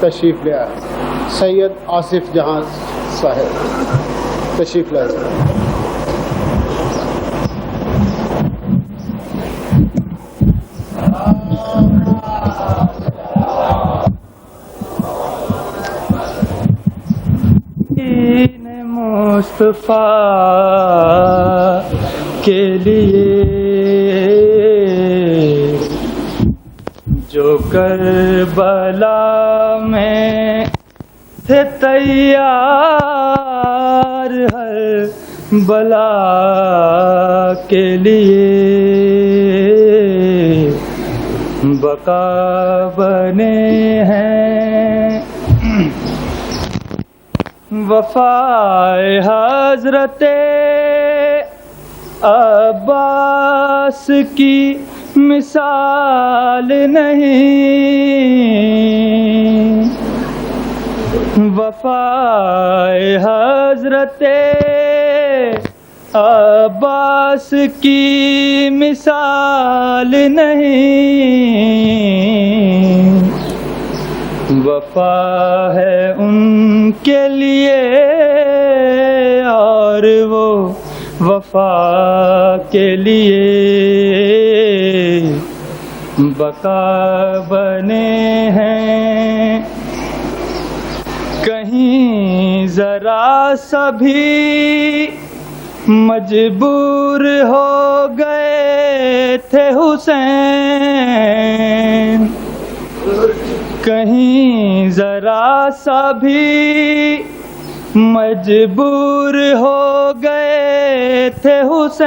تشریف لے آئے سید آصف جہاں صاحب تشریف لے آئے. مصطفیٰ کے لیے جو کربلا میں تھے تیار ہر بلا کے لیے بقا بنے ہیں وفائے حضرت عباس کی مثال نہیں وفائے حضرت عباس کی مثال نہیں وفا ہے ان کے لیے اور وہ وفا کے لیے بقا بنے ہیں کہیں ذرا سا بھی مجبور ہو گئے تھے حسین کہیں ذرا سا بھی مجبور ہو گئے تھے حسین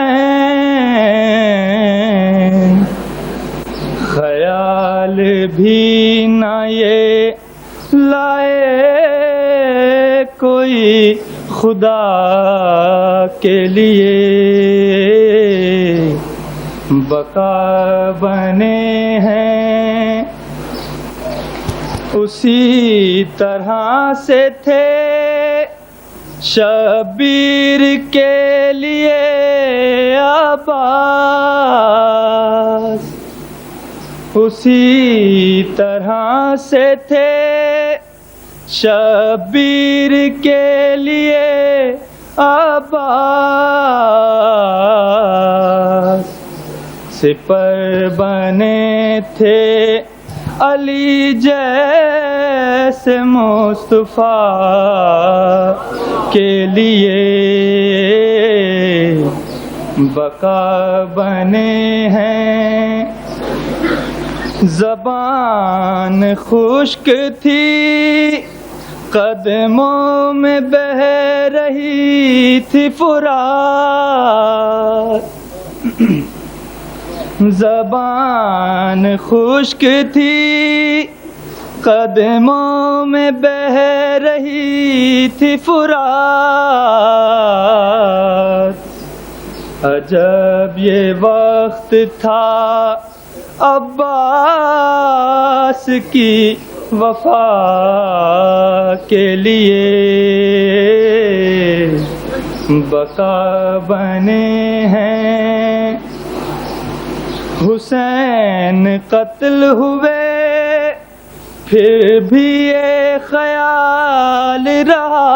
خیال بھی نہ یہ لائے کوئی خدا کے لیے بقا بنے ہیں اسی طرح سے تھے شبیر کے لیے عباس اسی طرح سے تھے شبیر کے لیے عباس سپر بنے تھے علی جیسے مصطفیٰ کے لیے بقا بنے ہیں زبان خشک تھی قدموں میں بہہ رہی تھی فرات زبان خشک تھی قدموں میں بہہ رہی تھی فرات عجب یہ وقت تھا عباس کی وفا کے لیے بقا بنے ہیں حسین قتل ہوئے پھر بھی یہ خیال رہا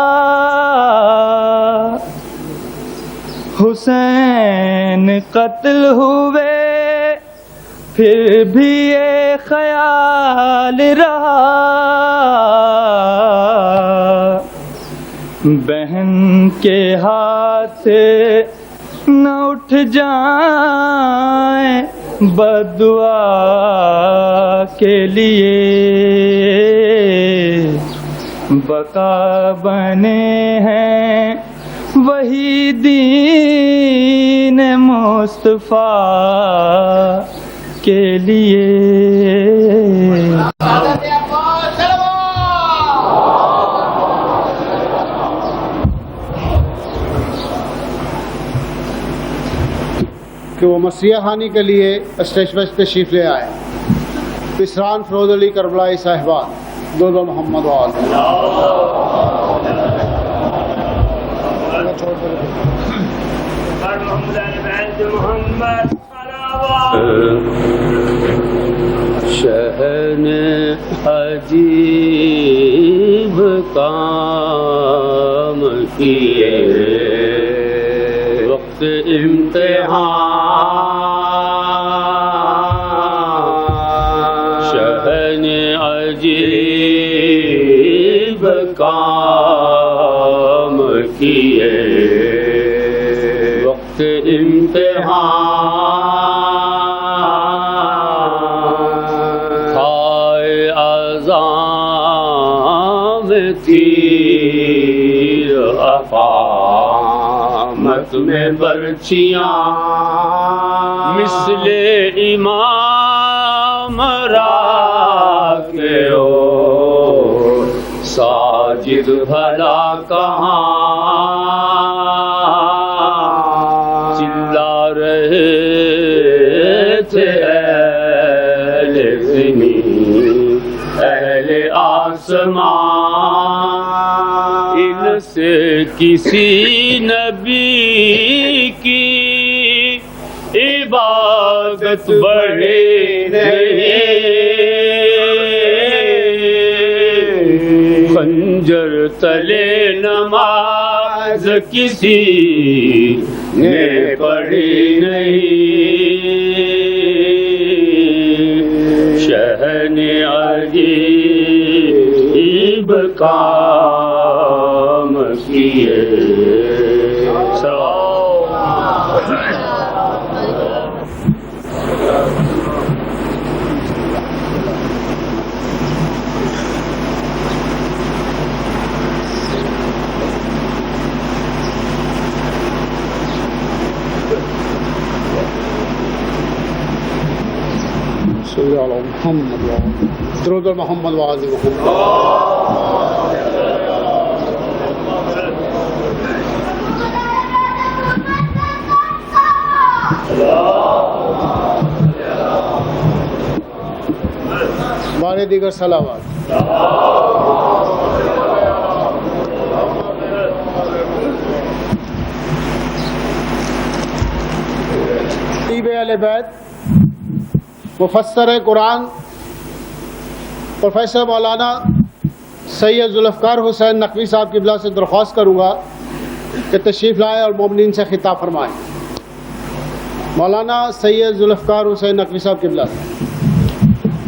حسین قتل ہوئے پھر بھی یہ خیال رہا بہن کے ہاتھ نہ اٹھ جائیں بددعا کے لیے بقا بنے ہیں وہی دین مصطفیٰ کے لیے. کہ وہ مسیح خانی کے لیے اسٹیج پر تشریف لے آئے. پسران فروز علی کربلائی صاحبان دولہ محمد وعال شہن عجیب کام کیے وقت امتحان. شہن عجیب کام کیے وقت امتحان. کھائے عذاب تیر افامت میں برچیاں مثل امام راکع و ساجد بھلا کہاں چلا رہے تھے اہل زمین اہل آسمان. ان سے کسی نبی کی عبادت بڑھے نہیں. خنجر تلے نماز کسی نے پڑھی نہیں. شہن عجیب کام کیے. صلی اللہ محمد وعال درود محمد وعال محمد. ہمارے دیگر صلوات. خطیب اہل بیت مفسر قرآن پروفیسر مولانا سید ذوالفقار حسین نقوی صاحب قبلہ سے درخواست کروں گا کہ تشریف لائیں اور مومنین سے خطاب فرمائیں. مولانا سید ذوالفقار حسین نقوی صاحب قبلہ.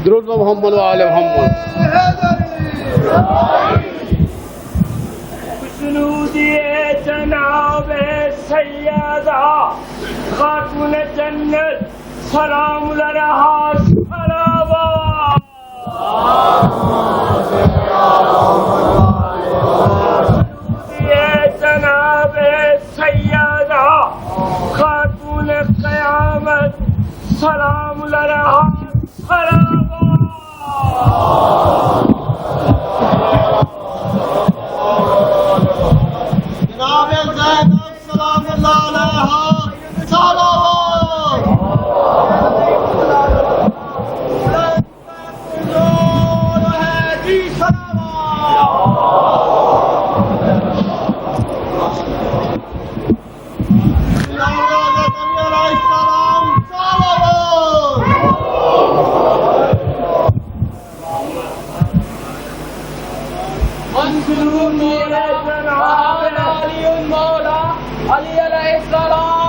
درود محمد و آل محمد. سنودیے جناب سیدہ خاتون جنت سلام لرہا سلامہ. سنودیے جناب سیدہ خاتون قیامت سلام لرہا سلامہ. جناب زینب سلام اللہ علیہا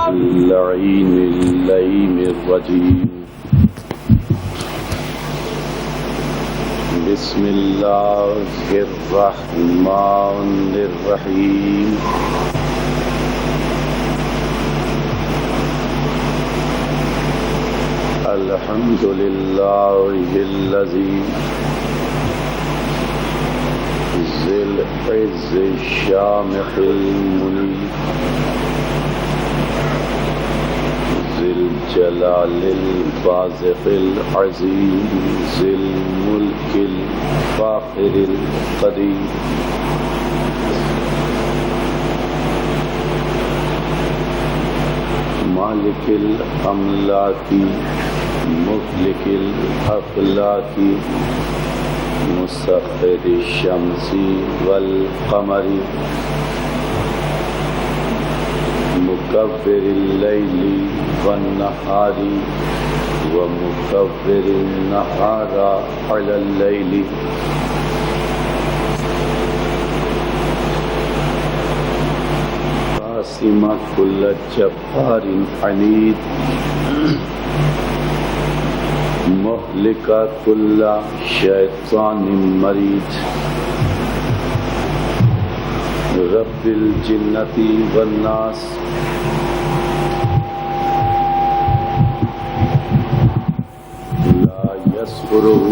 اللعين اللئيم الرجيم. بسم الله الرحمن الرحيم. الحمد لله الذي ذل العز الشامخ المنيب ذي الجلال البازغ العظيم ذي الملك الفاخر القدير مالك الأملاك مهلك الأفلاك مسخر الشمس والقمر مكبر الليل والنهار ومكبر النهار على الليل قاسم كل جبار عنيد مهلك كل شيطان مريد رب الجنة والناس لا يسخره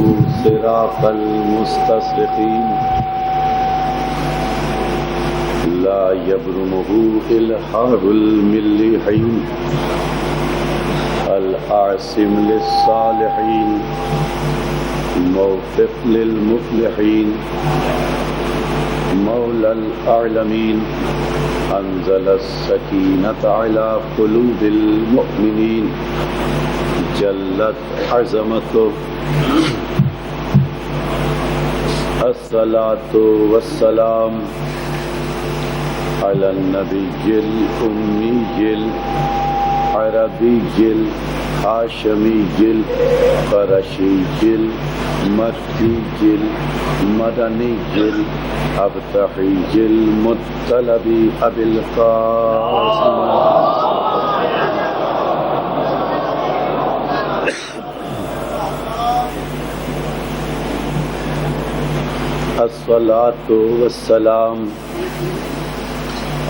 صراط المستصرخين لا يبرمه إلحاح المليحين العاصم للصالحين موفق للمفلحين مولى الأعلمين أنزل السكينة على قلوب المؤمنين جلت عظمته الصلاة والسلام على النبي الأمي العربي الهاشمي القرشي المكي المدني الأبتحي المطلب أبي القاسم الصلاة والسلام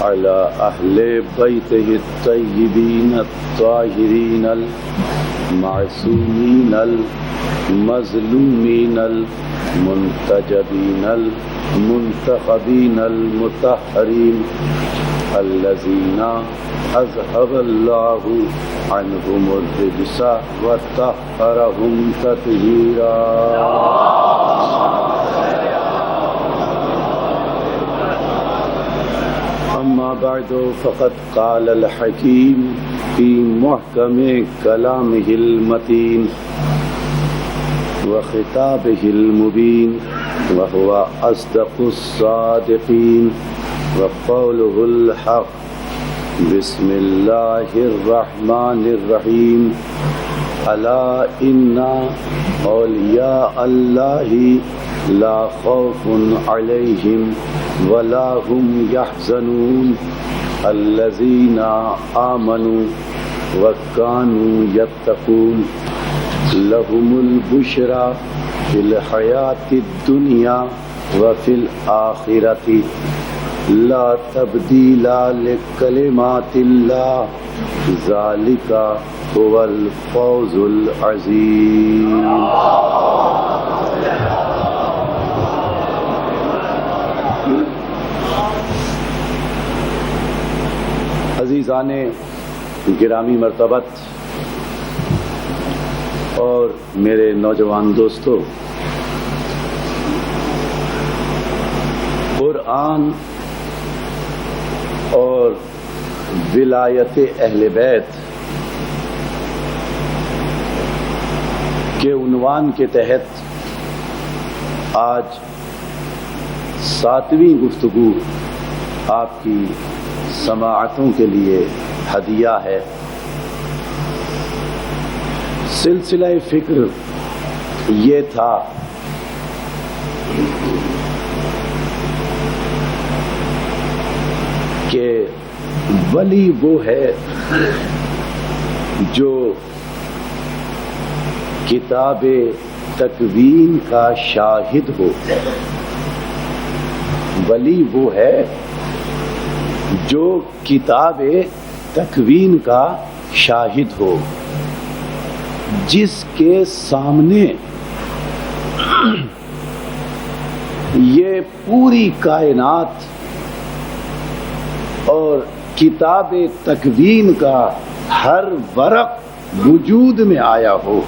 على أهل بيته الطيبين الطاهرين المعصومين المظلومين المنتجبين المنتخبين المطهرين الذين أذهب الله عنهم الرجس وطهرهم تطهيرا. أما بعد فقد قال الحكيم في محكم كلامه المتين وخطابه المبين وهو أصدق الصادقين وقوله الحق بسم الله الرحمن الرحيم ألا إن أولياء الله لا خوف عليهم ولا هم يحزنون الذين آمنوا وكانوا يتقون لهم البشرى في الحياة الدنيا وفي الآخرة لا تبديل لكلمات الله ذلك هو الفوز العظيم. عزیزان گرامی مرتبت اور میرے نوجوان دوستو، قرآن اور ولایت اہل بیت کے عنوان کے تحت آج 7ویں گفتگو آپ کی سماعتوں کے لیے ہدیہ ہے. سلسلہ فکر یہ تھا کہ ولی وہ ہے جو کتاب تکوین کا شاہد ہو. ولی وہ ہے جو کتاب تکوین کا شاہد ہو، جس کے سامنے یہ پوری کائنات اور کتاب تکوین کا ہر ورق وجود میں آیا ہو،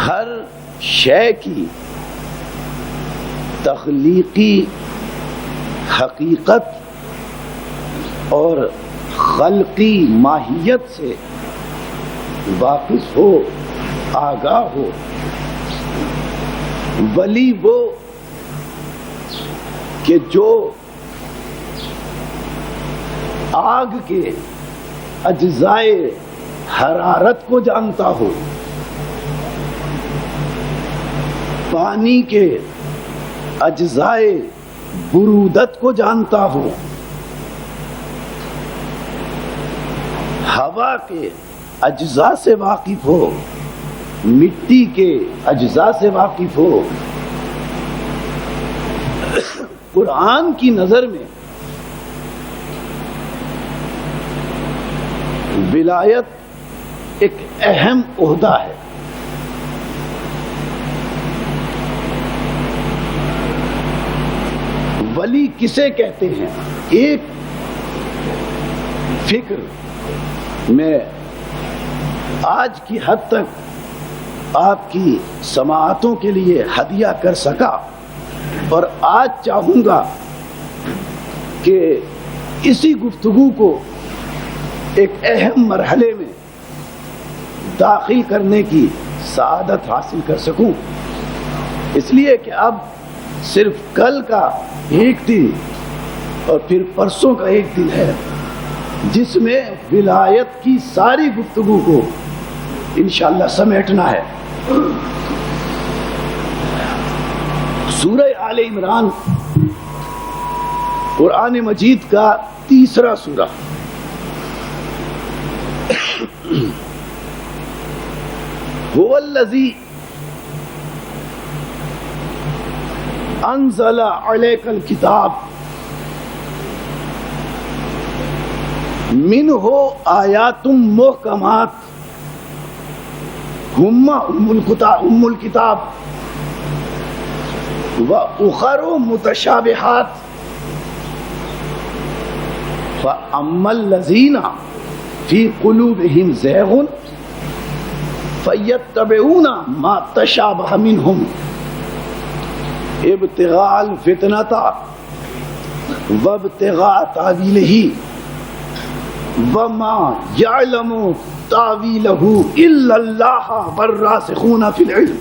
ہر شے کی تخلیقی حقیقت اور خلقی ماہیت سے واقف ہو، آگاہ ہو۔ ولی وہ کہ جو آگ کے اجزائے حرارت کو جانتا ہو، پانی کے اجزائے برودت کو جانتا ہو، ہوا کے اجزاء سے واقف ہو، مٹی کے اجزاء سے واقف ہو۔ قرآن کی نظر میں ولایت ایک اہم عہدہ ہے۔ ولی کسے کہتے ہیں؟ ایک فکر میں آج کی حد تک آپ کی سماعتوں کے لیے ہدیہ کر سکا، اور آج چاہوں گا کہ اسی گفتگو کو ایک اہم مرحلے میں داخل کرنے کی سعادت حاصل کر سکوں، اس لیے کہ اب صرف کل کا ایک دن اور پھر پرسوں کا ایک دن ہے جس میں ولایت کی ساری گفتگو کو انشاءاللہ سمیٹنا ہے۔ سورہ آل عمران قرآن مجید کا تیسرا سورہ، هو الذی انزل علیک الکتاب منہ آیات محکمات ام الکتاب وَأُخَرُ مُتَشَابِهَاتٌ فَأَمَّا الَّذِينَ فِي قُلُوبِهِمْ زَيْغٌ فَيَتَّبِعُونَ مَا تَشَابَهَ مِنْهُ ابْتِغَاءَ الْفِتْنَةِ وَابْتِغَاءَ تَأْوِيلِهِ وَمَا يَعْلَمُ تَأْوِيلَهُ إِلَّا اللَّهُ وَالرَّاسِخُونَ فِي الْعِلْمِ۔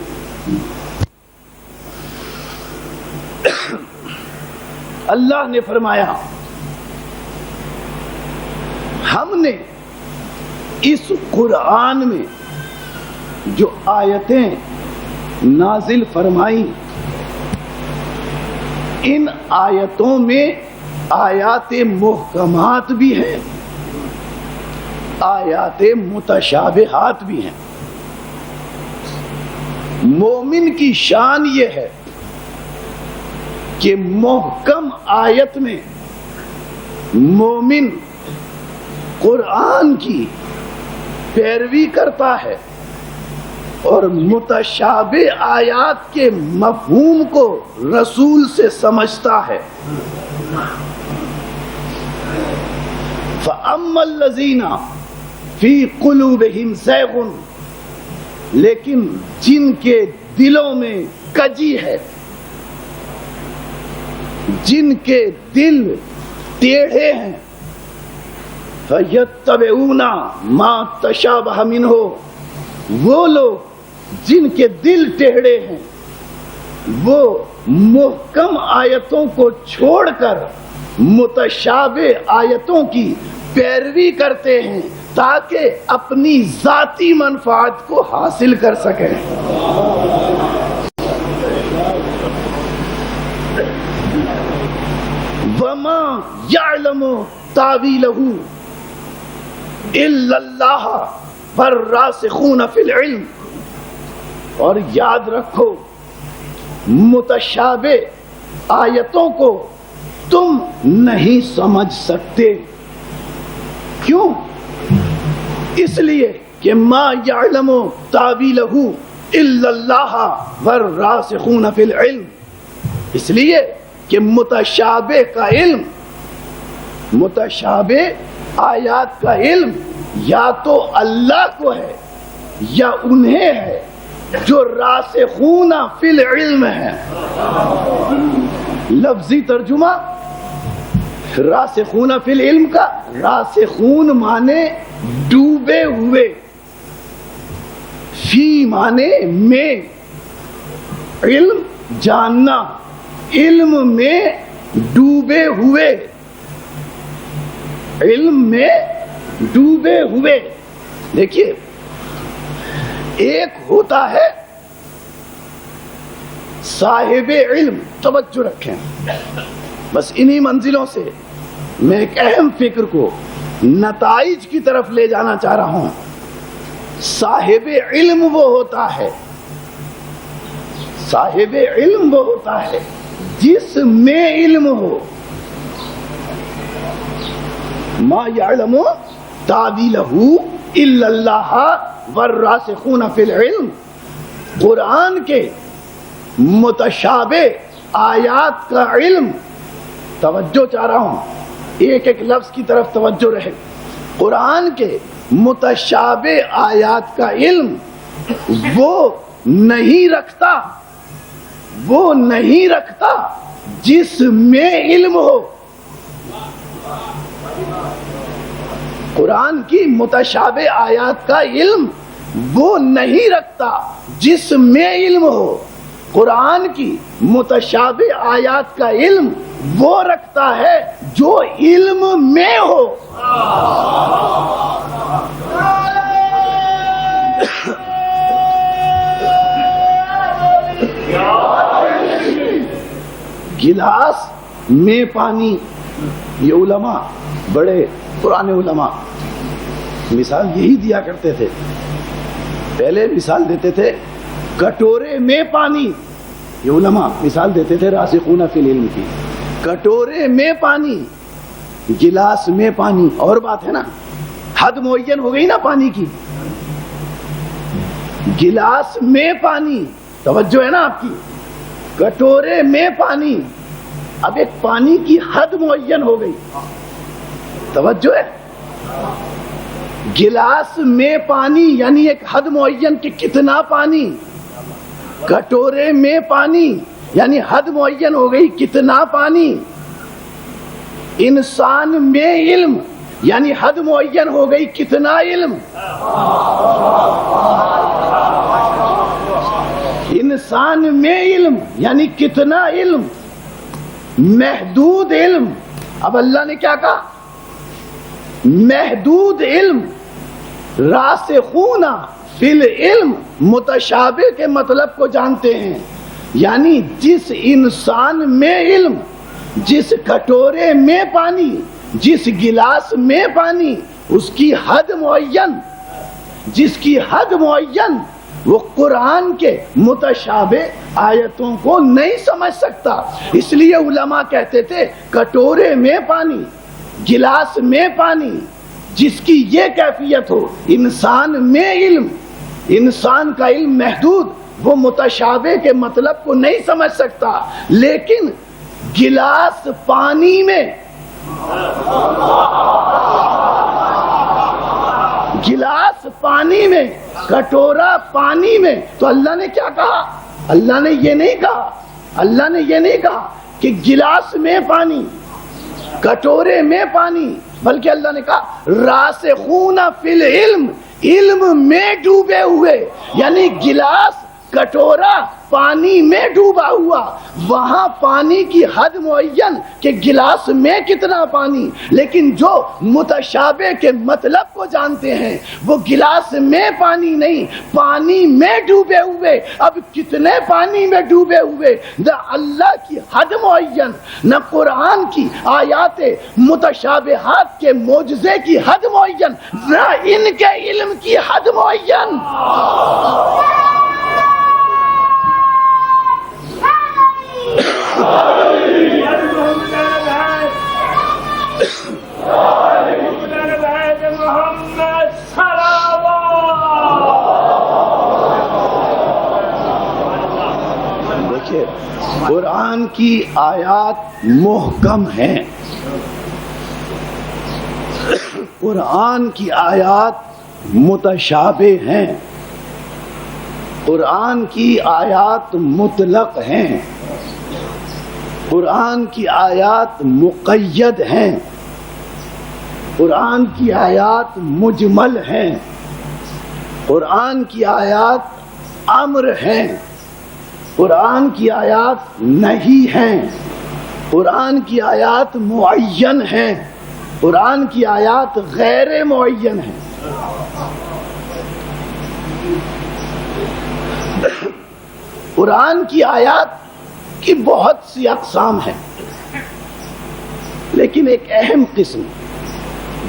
اللہ نے فرمایا ہم نے اس قرآن میں جو آیتیں نازل فرمائی، ان آیتوں میں آیات محکمات بھی ہیں، آیات متشابہات بھی ہیں۔ مومن کی شان یہ ہے کہ محکم آیت میں مومن قرآن کی پیروی کرتا ہے اور متشابہ آیات کے مفہوم کو رسول سے سمجھتا ہے۔ فَأَمَّا الَّذِينَ فِي قُلُوبِهِمْ زَيْغٌ، لیکن جن کے دلوں میں کجی ہے، جن کے دل ٹیڑھے ہیں، فَيَتَّبِعُونَ مَا تَشَابَهَ مِنْهُ، وہ لوگ جن کے دل ٹیڑھے ہیں وہ محکم آیتوں کو چھوڑ کر متشابہ آیتوں کی پیروی کرتے ہیں تاکہ اپنی ذاتی منفعت کو حاصل کر سکیں۔ وَمَا يَعْلَمُ تَأْوِيلَهُ إِلَّا اللَّهُ وَالرَّاسِخُونَ فِي الْعِلْمِ۔ اور یاد رکھو متشابہ آیتوں کو تم نہیں سمجھ سکتے، کیوں؟ اس لیے کہ ما یعلم تاویلہ، الا اللہ والراسخون فی العلم، اس لیے کہ متشابہ کا علم، متشابہ آیات کا علم یا تو اللہ کو ہے یا انہیں ہے جو راسخون فی العلم ہے۔ لفظی ترجمہ راسخون فی العلم کا، راسخون مانے ڈوبے ہوئے، فی مانے میں، علم جاننا، علم میں ڈوبے ہوئے، علم میں ڈوبے ہوئے۔ دیکھیے ایک ہوتا ہے صاحب علم، توجہ رکھیں، بس انہی منزلوں سے میں ایک اہم فکر کو نتائج کی طرف لے جانا چاہ رہا ہوں۔ صاحب علم وہ ہوتا ہے، صاحب علم وہ ہوتا ہے جس میں علم ہو۔ ما یعلم تاویلہ الا اللہ والراسخون فی العلم، قرآن کے متشابہ آیات کا علم، توجہ چاہ رہا ہوں، ایک ایک لفظ کی طرف توجہ رہے، قرآن کے متشابہ آیات کا علم وہ نہیں رکھتا، وہ نہیں رکھتا جس میں علم ہو۔ قرآن کی متشابہ آیات کا علم وہ نہیں رکھتا جس میں علم ہو، قرآن کی متشابہ آیات کا علم وہ رکھتا ہے جو علم میں ہو۔ گلاس میں پانی، یہ علماء بڑے پرانے علماء مثال یہی دیا کرتے تھے، پہلے مثال دیتے تھے کٹورے میں پانی، یہ علماء مثال دیتے تھے راسخون فی العلم کی، کٹورے میں پانی، گلاس میں پانی، اور بات ہے نا، حد معین ہو گئی نا پانی کی، گلاس میں پانی، توجہ ہے نا آپ کی، کٹورے میں پانی، اب ایک پانی کی حد معین ہو گئی، توجہ ہے، گلاس میں پانی یعنی ایک حد معین کہ کتنا پانی، کٹورے میں پانی یعنی حد معین ہو گئی کتنا پانی، انسان میں علم یعنی حد معین ہو گئی کتنا علم، انسان میں علم یعنی کتنا علم، محدود علم۔ اب اللہ نے کیا کہا؟ محدود علم، راسخون فی العلم، متشابہ کے مطلب کو جانتے ہیں، یعنی جس انسان میں علم، جس کٹورے میں پانی، جس گلاس میں پانی، اس کی حد معین، جس کی حد معین، وہ قرآن کے متشابہ آیتوں کو نہیں سمجھ سکتا۔ اس لیے علماء کہتے تھے کٹورے میں پانی، گلاس میں پانی، جس کی یہ کیفیت ہو، انسان میں علم، انسان کا علم محدود، وہ متشابہ کے مطلب کو نہیں سمجھ سکتا، لیکن گلاس پانی میں، گلاس پانی میں، کٹورا پانی میں، تو اللہ نے کیا کہا؟ اللہ نے یہ نہیں کہا، اللہ نے یہ نہیں کہا کہ گلاس میں پانی، کٹورے میں پانی، بلکہ اللہ نے کہا راسخون فی العلم، علم میں ڈوبے ہوئے، یعنی گلاس، کٹورا پانی میں ڈوبا ہوا، وہاں پانی کی حد معین کہ گلاس میں کتنا پانی، لیکن جو متشابہ کے مطلب کو جانتے ہیں وہ گلاس میں پانی نہیں، پانی میں ڈوبے ہوئے۔ اب کتنے پانی میں ڈوبے ہوئے؟ نہ اللہ کی حد معین، نہ قرآن کی آیات متشابہات کے معجزے کی حد معین، نہ ان کے علم کی حد معین۔ دیکھیے قرآن کی آیات محکم ہیں، قرآن کی آیات متشابہ ہیں، قرآن کی آیات مطلق ہیں، قرآن کی آیات مقید ہیں، قرآن کی آیات مجمل ہیں، قرآن کی آیات امر ہیں، قرآن کی آیات نہی ہیں، قرآن کی آیات معین ہیں، قرآن کی آیات غیر معین ہیں۔ قرآن کی آیات کی بہت سی اقسام ہیں، لیکن ایک اہم قسم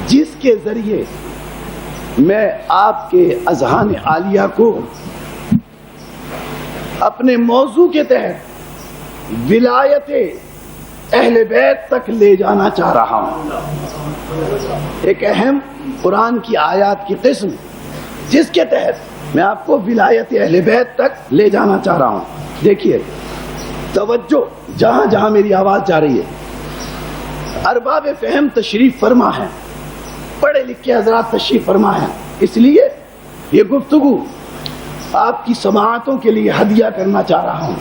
جس کے ذریعے میں آپ کے اذہان عالیہ کو اپنے موضوع کے تحت ولایت اہل بیت تک لے جانا چاہ رہا ہوں، ایک اہم قرآن کی آیات کی قسم جس کے تحت میں آپ کو ولایت اہل بیت تک لے جانا چاہ رہا ہوں۔ دیکھیے توجہ، جہاں جہاں میری آواز جا رہی ہے ارباب فہم تشریف فرما ہے، پڑھے لکھے حضرات تشریف فرما ہے، اس لیے یہ گفتگو آپ کی سماعتوں کے لیے ہدیہ کرنا چاہ رہا ہوں۔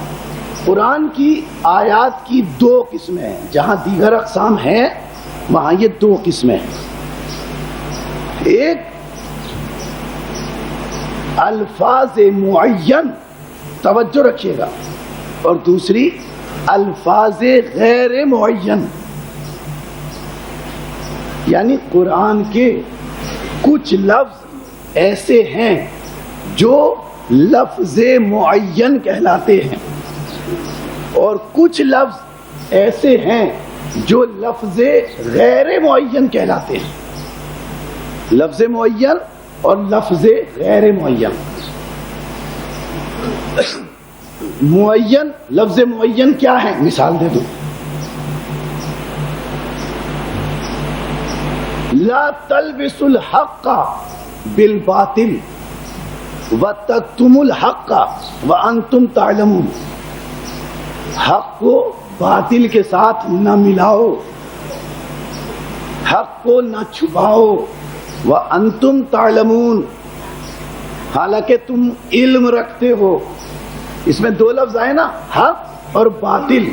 قرآن کی آیات کی دو قسمیں ہیں، جہاں دیگر اقسام ہیں وہاں یہ دو قسمیں ہیں، ایک الفاظ معین، توجہ رکھیے گا، اور دوسری الفاظ غیر معین، یعنی قرآن کے کچھ لفظ ایسے ہیں جو لفظ معین کہلاتے ہیں اور کچھ لفظ ایسے ہیں جو لفظ غیر معین کہلاتے ہیں، لفظ معین اور لفظ غیر معین۔ معین، لفظ معین کیا ہے؟ مثال دے دو، لا تلبسوا الحق بالباطل وتکتموا الحق وانتم تعلمون، حق کو باطل کے ساتھ نہ ملاؤ، حق کو نہ چھپاؤ، وانتم تعلمون، حالانکہ تم علم رکھتے ہو۔ اس میں دو لفظ آئے نا، حق اور باطل،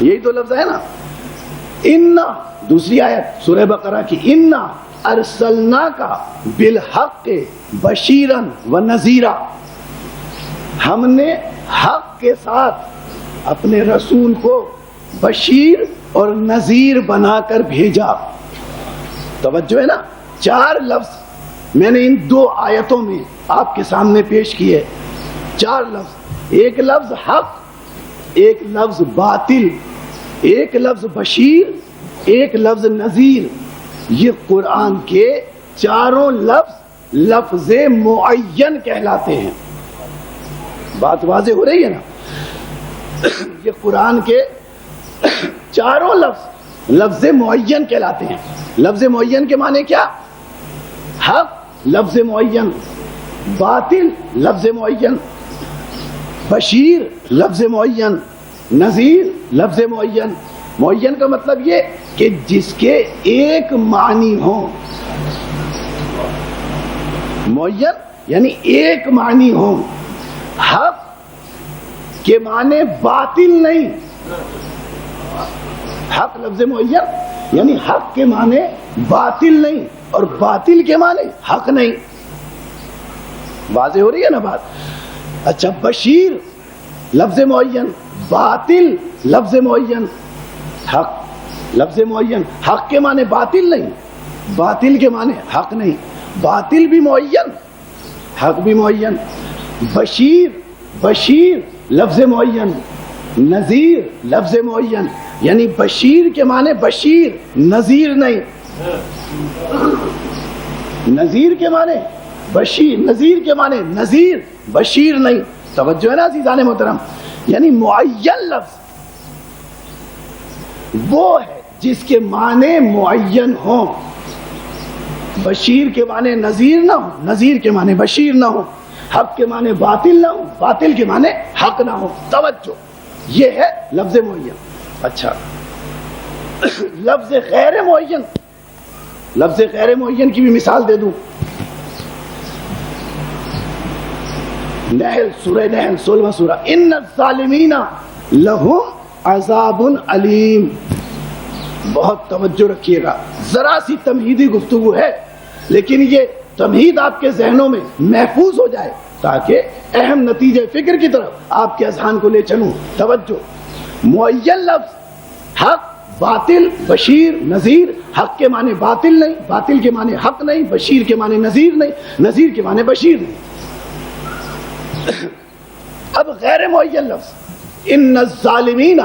یہی دو لفظ آئے نا۔ انا، دوسری آیت سورہ بقرہ کی، انا ارسلناک بالحق بشیرا ونذیرا، ہم نے حق کے ساتھ اپنے رسول کو بشیر اور نذیر بنا کر بھیجا۔ توجہ ہے نا، چار لفظ میں نے ان دو آیتوں میں آپ کے سامنے پیش کیے، چار لفظ، ایک لفظ حق، ایک لفظ باطل، ایک لفظ بشیر، ایک لفظ نذیر۔ یہ قرآن کے چاروں لفظ لفظ معین کہلاتے ہیں۔ بات واضح ہو رہی ہے نا؟ یہ قرآن کے چاروں لفظ لفظ معین کہلاتے ہیں۔ لفظ معین کے معنی کیا؟ حق لفظ معین، باطل لفظ معین، بشیر لفظ معین، نذیر لفظ معین۔ معین کا مطلب یہ کہ جس کے ایک معنی ہو، معین یعنی ایک معنی ہو، حق کے معنی باطل نہیں، حق لفظ معین یعنی حق کے معنی باطل نہیں اور باطل کے معنی حق نہیں۔ واضح ہو رہی ہے نا بات؟ اچھا، بشیر لفظ معین، باطل لفظ معین، حق لفظ معین، حق کے معنی باطل نہیں، باطل کے معنی حق نہیں، باطل بھی معین، حق بھی معین۔ بشیر، بشیر لفظ معین، نذیر لفظ معین، یعنی بشیر کے معنی بشیر، نذیر نہیں، نذیر کے معنی بشیر، نذیر کے معنی نذیر، بشیر نہیں۔ توجہ ہے نا عزیزان محترم؟ یعنی معین لفظ وہ ہے جس کے معنی معین ہوں، بشیر کے معنی نذیر نہ ہو، نذیر کے معنی بشیر نہ ہو۔ حق کے معنی باطل نہ ہو، باطل کے معنی حق نہ ہو. توجہ، یہ ہے لفظ معین. اچھا، لفظ غیر معین، لفظ غیر معین کی بھی مثال دے دوں. نحل، سورہ نحل 16واں سورہ، ان الظالمین لہم عذاب علیم. بہت توجہ رکھیے گا، ذرا سی تمہیدی گفتگو ہے، لیکن یہ تمہید آپ کے ذہنوں میں محفوظ ہو جائے تاکہ اہم نتیجے فکر کی طرف آپ کے اذہان کو لے چلوں. توجہ، معین لفظ حق، باطل، بشیر، نذیر. حق کے معنی باطل نہیں، باطل کے معنی حق نہیں، بشیر کے معنی نذیر نہیں، نذیر کے معنی بشیر نہیں. اب غیر معین لفظ، ان الظالمین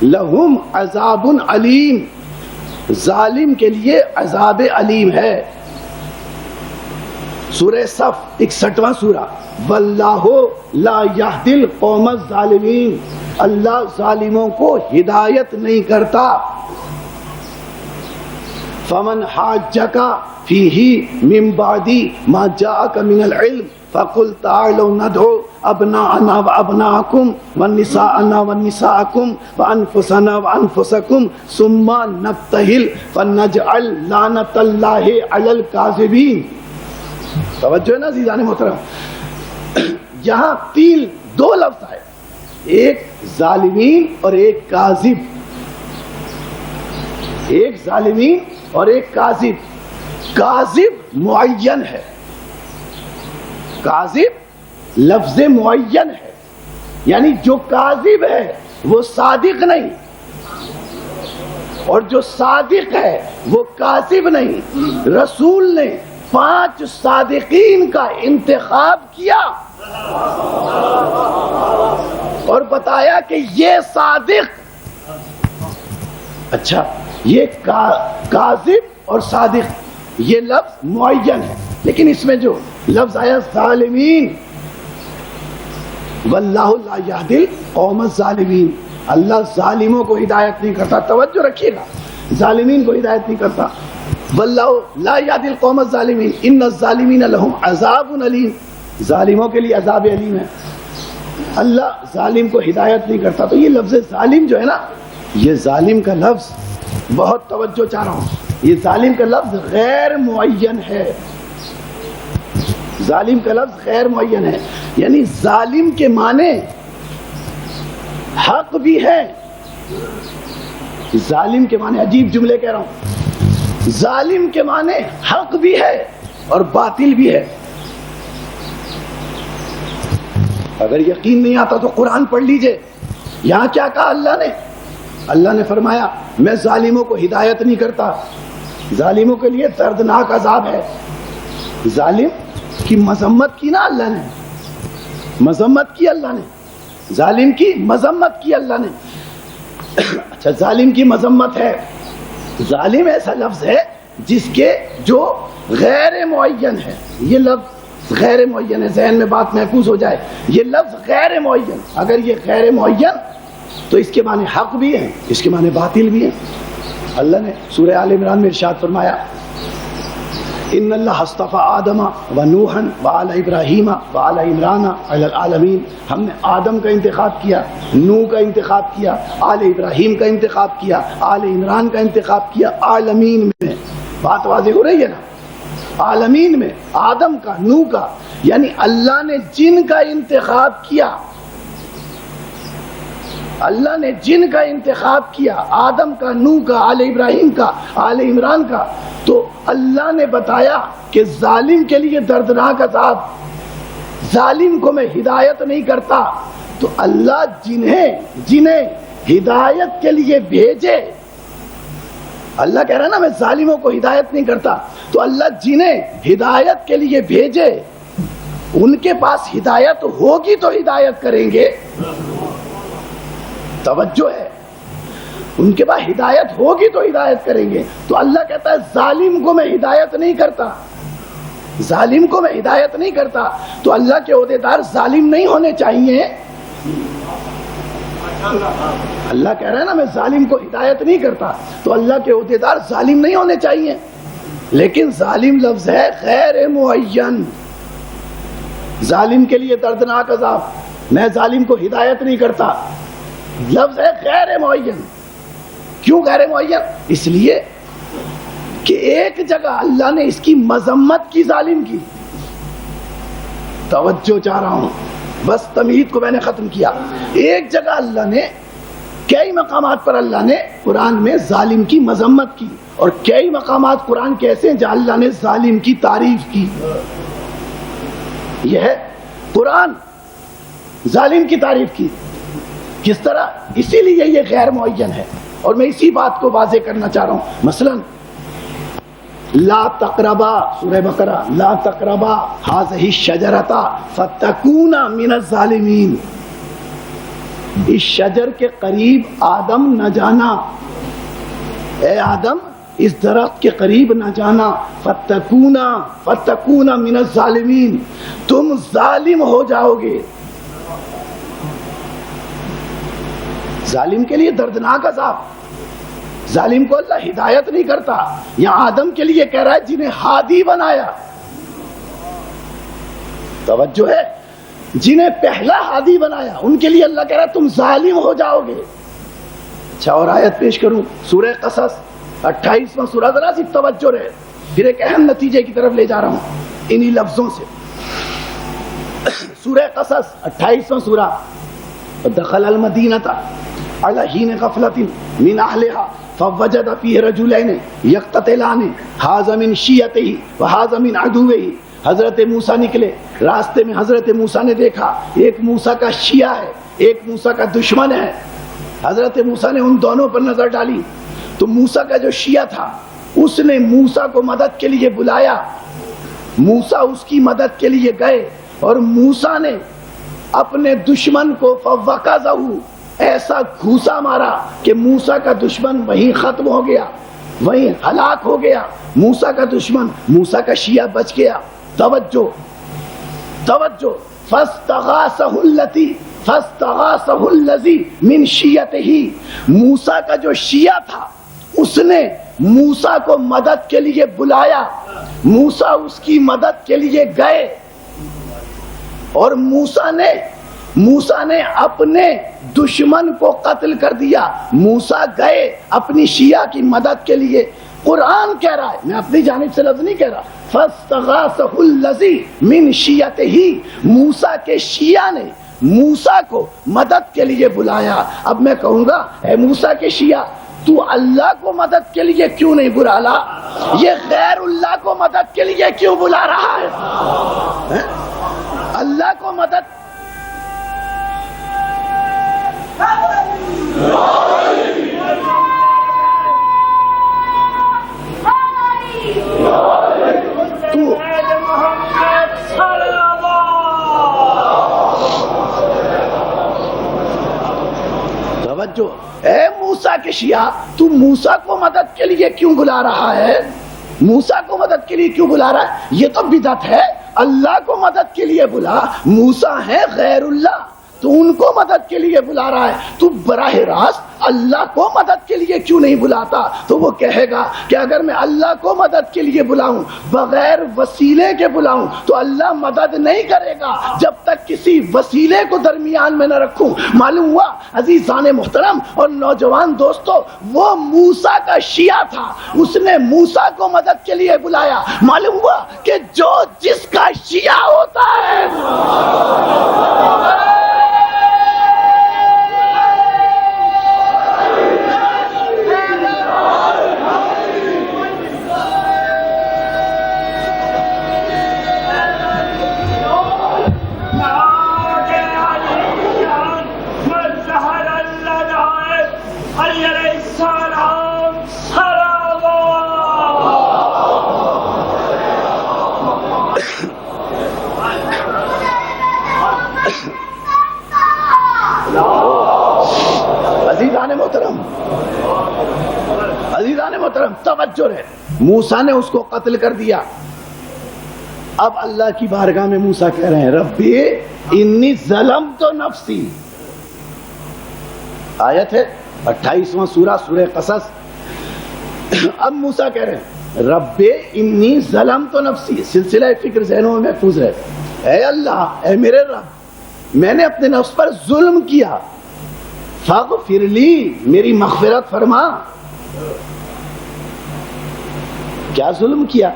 لہم عذاب علیم. ظالم کے لیے عذاب علیم ہے. سورہ صف 61واں سورہ، واللہ لا یہدی القوم الظالمین. اللہ ظالموں کو ہدایت نہیں کرتا. فمن حاجک فیہ من بعد ما جاءک من العلم فقل تعالوا ندعو ابناءنا وابناءکم ونساءنا ونساءکم وانفسنا وانفسکم ثم نبتہل فنجعل لعنت اللہ علی الکاذبین. توجہ ہے نا عزیزان محترم، یہاں دو لفظ آئے، ایک ظالمین اور ایک کاذب. ایک ظالمین اور ایک کاذب. کاذب معین ہے، کاذب لفظ معین ہے، یعنی جو کاذب ہے وہ صادق نہیں، اور جو صادق ہے وہ کاذب نہیں. رسول نے 5 صادقین کا انتخاب کیا اور بتایا کہ یہ صادق. اچھا، یہ کاذب اور صادق یہ لفظ معین ہے، لیکن اس میں جو لفظ آیا ظالمین، واللہ لا یہدی القوم الظالمین، اللہ ظالموں کو ہدایت نہیں کرتا. توجہ رکھیے گا، ظالمین کو ہدایت نہیں کرتا. واللہ لا یہدی القوم الظالمین ان الظالمین لہم عذاب علیم. ظالموں کے لیے عذاب علیم ہے. اللہ ظالم کو ہدایت نہیں کرتا. تو یہ لفظ ظالم جو ہے نا، یہ ظالم کا لفظ، بہت توجہ چاہ رہا ہوں، یہ ظالم کا لفظ غیر معین ہے. ظالم کا لفظ غیر معین ہے، یعنی ظالم کے معنی حق بھی ہے. ظالم کے معنی، عجیب جملے کہہ رہا ہوں، ظالم کے معنی حق بھی ہے اور باطل بھی ہے. اگر یقین نہیں آتا تو قرآن پڑھ لیجئے. یہاں کیا کہا اللہ نے؟ اللہ نے فرمایا میں ظالموں کو ہدایت نہیں کرتا. ظالموں کے لیے دردناک عذاب ہے. ظالم کی مذمت کی نا اللہ نے، مذمت کی اللہ نے، ظالم کی مذمت کی اللہ نے. اچھا، ظالم کی مذمت ہے. ظالم ایسا لفظ ہے جس کے جو غیر معین ہے. یہ لفظ غیر معین ہے، ذہن میں بات محفوظ ہو جائے. یہ لفظ غیر معین، اگر یہ غیر معین تو اس کے معنی حق بھی ہیں، اس کے معنی باطل بھی ہیں. اللہ نے سورہ آل عمران میں ارشاد فرمایا ان اللہ اصطفیٰ آدم و نوحا وآل ابراہیم وآل عمران علی العالمین. ہم نے آدم کا انتخاب کیا، نوح کا انتخاب کیا، آل ابراہیم کا انتخاب کیا، آل عمران کا انتخاب کیا. عالمین میں بات واضح ہو رہی ہے نا، عالمین میں آدم کا، نوح کا، یعنی اللہ نے جن کا انتخاب کیا، اللہ نے جن کا انتخاب کیا، آدم کا، نوح کا، آل ابراہیم کا، آل عمران کا. تو اللہ نے بتایا کہ ظالم کے لیے دردناک عذاب، ظالم کو میں ہدایت نہیں کرتا. تو اللہ جنہیں ہدایت کے لیے بھیجے، اللہ کہہ رہا ہے نا میں ظالموں کو ہدایت نہیں کرتا، تو اللہ جنہیں ہدایت کے لیے بھیجے ان کے پاس ہدایت ہوگی تو ہدایت کریں گے. توجہ ہے، ان کے پاس ہدایت ہوگی تو ہدایت کریں گے. تو اللہ کہتا ہے ظالم کو میں ہدایت نہیں کرتا، ظالم کو میں ہدایت نہیں کرتا. تو اللہ کے عہدیدار ظالم نہیں ہونے چاہیے. اللہ کہہ رہا ہے نا میں ظالم کو ہدایت نہیں کرتا، تو اللہ کے عہدیدار ظالم نہیں ہونے چاہیے. لیکن ظالم لفظ ہے غیر معین. ظالم کے لیے دردناک عذاب. میں ظالم کو ہدایت نہیں کرتا. لفظ ہے غیر معین. کیوں غیر معین؟ اس لیے کہ ایک جگہ اللہ نے اس کی مذمت کی ظالم کی. توجہ چاہ رہا ہوں، بس تمہید کو میں نے ختم کیا. ایک جگہ اللہ نے، کئی مقامات پر اللہ نے قرآن میں ظالم کی مذمت کی، اور کئی مقامات قرآن کے ایسے ہیں جہاں اللہ نے ظالم کی تعریف کی. یہ ہے قرآن ظالم کی تعریف کی. کس طرح؟ اسی لیے یہ غیر معین ہے. اور میں اسی بات کو واضح کرنا چاہ رہا ہوں. مثلا لا تقربا، سورہ بقرہ، لا تقربا هذه الشجرة فتكونا من الظالمین. اس شجر کے قریب آدم نہ جانا. اے آدم اس درخت کے قریب نہ جانا. فتکونا من الظالمین، تم ظالم ہو جاؤ گے. ظالم کے لیے دردناک عذاب. ظالم کو اللہ ہدایت نہیں کرتا. یہاں آدم کے لیے کہہ رہا ہے جنہیں ہادی بنایا. توجہ ہے، جنہیں پہلا ہادی بنایا ان کے لیے اللہ کہہ رہا ہے تم ظالم ہو جاؤ گے. اچھا، اور آیت پیش کروں، سورہ قصص 28واں سورہ. ذرا سی توجہ رہے، پھر ایک اہم نتیجے کی طرف لے جا رہا ہوں انہی لفظوں سے. سورہ قصص 28واں سورہ. دخل المدینۃ علی حین غفلۃ من اہلھا فوجد فیہ رجلین یقتتلان ھذا من شیعتہ وھذا من عدوہ. حضرت موسیٰ نکلے، راستے میں حضرت موسیٰ نے دیکھا ایک موسیٰ کا شیعہ ہے، ایک موسیٰ کا دشمن ہے. حضرت موسیٰ نے ان دونوں پر نظر ڈالی تو موسیٰ کا جو شیعہ تھا اس نے موسیٰ کو مدد کے لیے بلایا. موسیٰ اس کی مدد کے لیے گئے اور موسیٰ نے اپنے دشمن کو فوقذہ، ایسا گھوسا مارا کہ موسیٰ کا دشمن وہیں ختم ہو گیا، وہیں ہلاک ہو گیا. موسیٰ کا دشمن، موسیٰ کا شیعہ بچ گیا. توجہ توجہ. فاستغاثہ الذی من شیعتہ، موسیٰ کا جو شیعہ تھا اس نے موسیٰ کو مدد کے لیے بلایا. موسیٰ اس کی مدد کے لیے گئے اور موسیٰ نے اپنے دشمن کو قتل کر دیا. موسیٰ گئے اپنی شیعہ کی مدد کے لیے. قرآن کہہ رہا ہے، میں اپنی جانب سے لفظ نہیں کہہ رہا. فاستغاثہ الذی من شیعتہ، موسیٰ کے شیعہ نے موسیٰ کو مدد کے لیے بلایا. اب میں کہوں گا اے موسیٰ کے شیعہ، تو اللہ کو مدد کے لیے کیوں نہیں بلالا؟ یہ غیر اللہ کو مدد کے لیے کیوں بلا رہا ہے؟ اللہ کو مدد توجہ. اے موسیٰ کے شیعہ، تو موسیٰ کو مدد کے لیے کیوں بلا رہا ہے؟ موسیٰ کو مدد کے لیے کیوں بلا رہا ہے؟ یہ تو بدعت ہے. اللہ کو مدد کے لیے بلا. موسیٰ ہے غیر اللہ، تو ان کو مدد کے لیے بلا رہا ہے. تو براہ راست اللہ کو مدد کے لیے کیوں نہیں بلاتا؟ تو وہ کہے گا کہ اگر میں اللہ کو مدد کے لیے بلاؤں، بغیر وسیلے کے بلاؤں، تو اللہ مدد نہیں کرے گا جب تک کسی وسیلے کو درمیان میں نہ رکھوں. معلوم ہوا عزیزان محترم اور نوجوان دوستو، وہ موسیٰ کا شیعہ تھا، اس نے موسیٰ کو مدد کے لیے بلایا. معلوم ہوا کہ جو جس کا شیعہ ہوتا ہے عزیزان محترم توجہ رہے. موسیٰ نے اس کو قتل کر دیا. اب اللہ کی بارگاہ میں موسیٰ کہہ رہے ہیں ربی انی ظلمت نفسی. آیت ہے 28واں سورہ، سورہ قصص. اب موسیٰ کہہ رہے ہیں رب انی ظلمت نفسی. سلسلہ فکر ذہنوں میں محفوظ رہے. اے اللہ، اے میرے رب، میں نے اپنے نفس پر ظلم کیا، فاغفر لی، میری مغفرت فرما۔ کیا ظلم کیا؟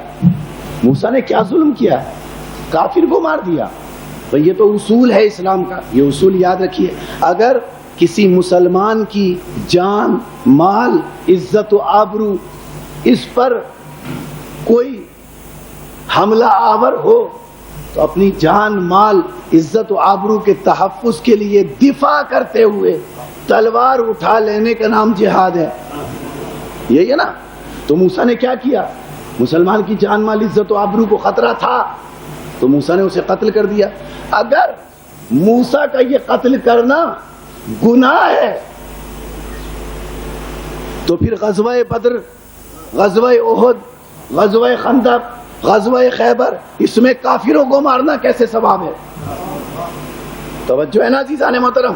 موسیٰ نے کیا ظلم کیا؟ کافر کو مار دیا۔ تو یہ تو اصول ہے اسلام کا، یہ اصول یاد رکھیے۔ اگر کسی مسلمان کی جان، مال، عزت و آبرو، اس پر کوئی حملہ آور ہو تو اپنی جان، مال، عزت و آبرو کے تحفظ کے لیے دفاع کرتے ہوئے تلوار اٹھا لینے کا نام جہاد ہے، یہی ہے نا۔ تو موسیٰ نے کیا کیا؟ مسلمان کی جان، مال، عزت و آبرو کو خطرہ تھا تو موسیٰ نے اسے قتل کر دیا۔ اگر موسیٰ کا یہ قتل کرنا گناہ ہے تو پھر غزوہ بدر، غزوہ احد، غزوہ خندق، غزوہ خیبر، اس میں کافروں کو مارنا کیسے ثواب ہے؟ توجہ ہے نا عزیزان محترم۔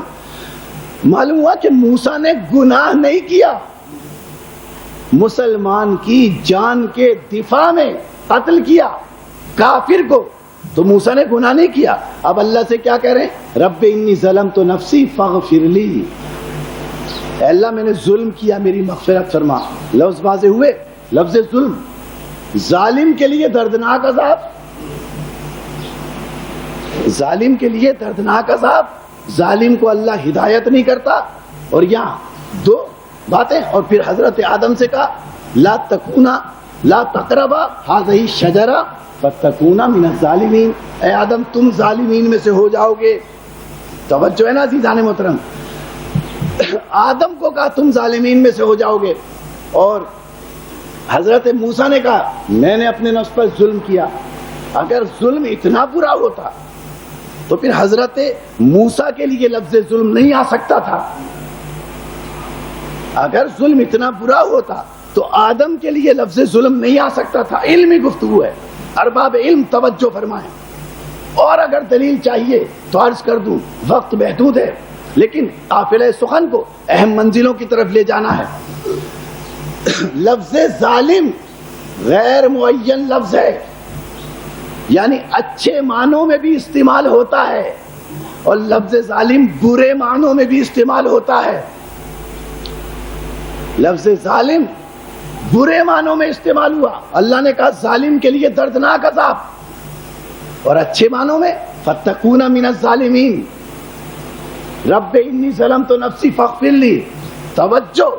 معلوم ہوا کہ موسیٰ نے گناہ نہیں کیا، مسلمان کی جان کے دفاع میں قتل کیا کافر کو، تو موسیٰ نے گناہ نہیں کیا۔ اب اللہ سے کیا کہہ رہے ہیں؟ رب انی ظلمت نفسی فاغفر لی، اے اللہ میں نے ظلم کیا، میری مغفرت فرما۔ لفظ واضح ہوئے، لفظ ظلم، ظالم کے لیے دردناک عذاب، ظالم کے لیے دردناک عذاب، ظالم کو اللہ ہدایت نہیں کرتا۔ اور یہاں دو باتیں، اور پھر حضرت آدم سے کہا لا تکونا لا تقربا هذه الشجرہ فتکونا من الظالمین، اے آدم تم ظالمین میں سے ہو جاؤ گے۔ توجہ ہے نا عزیزان محترم، آدم کو کہا تم ظالمین میں سے ہو جاؤ گے، اور حضرت موسیٰ نے کہا میں نے اپنے نفس پر ظلم کیا۔ اگر ظلم اتنا برا ہوتا تو پھر حضرت موسیٰ کے لیے لفظ ظلم نہیں آ سکتا تھا۔ اگر ظلم اتنا برا ہوتا تو آدم کے لیے لفظ ظلم نہیں آ سکتا تھا۔ علمی گفتگو ہے، ارباب علم توجہ فرمائیں۔ اور اگر دلیل چاہیے تو عرض کر دوں، وقت محدود ہے، لیکن قافلہ سخن کو اہم منزلوں کی طرف لے جانا ہے۔ لفظ ظالم غیر معین لفظ ہے، یعنی اچھے معنوں میں بھی استعمال ہوتا ہے، اور لفظ ظالم برے معنوں میں بھی استعمال ہوتا ہے۔ لفظ ظالم برے معنوں میں استعمال ہوا، اللہ نے کہا ظالم کے لیے دردناک عذاب، اور اچھے معنوں میں فتکونا من الظالمین، رب انی ظلمت نفسی فاغفر لی۔ توجہ،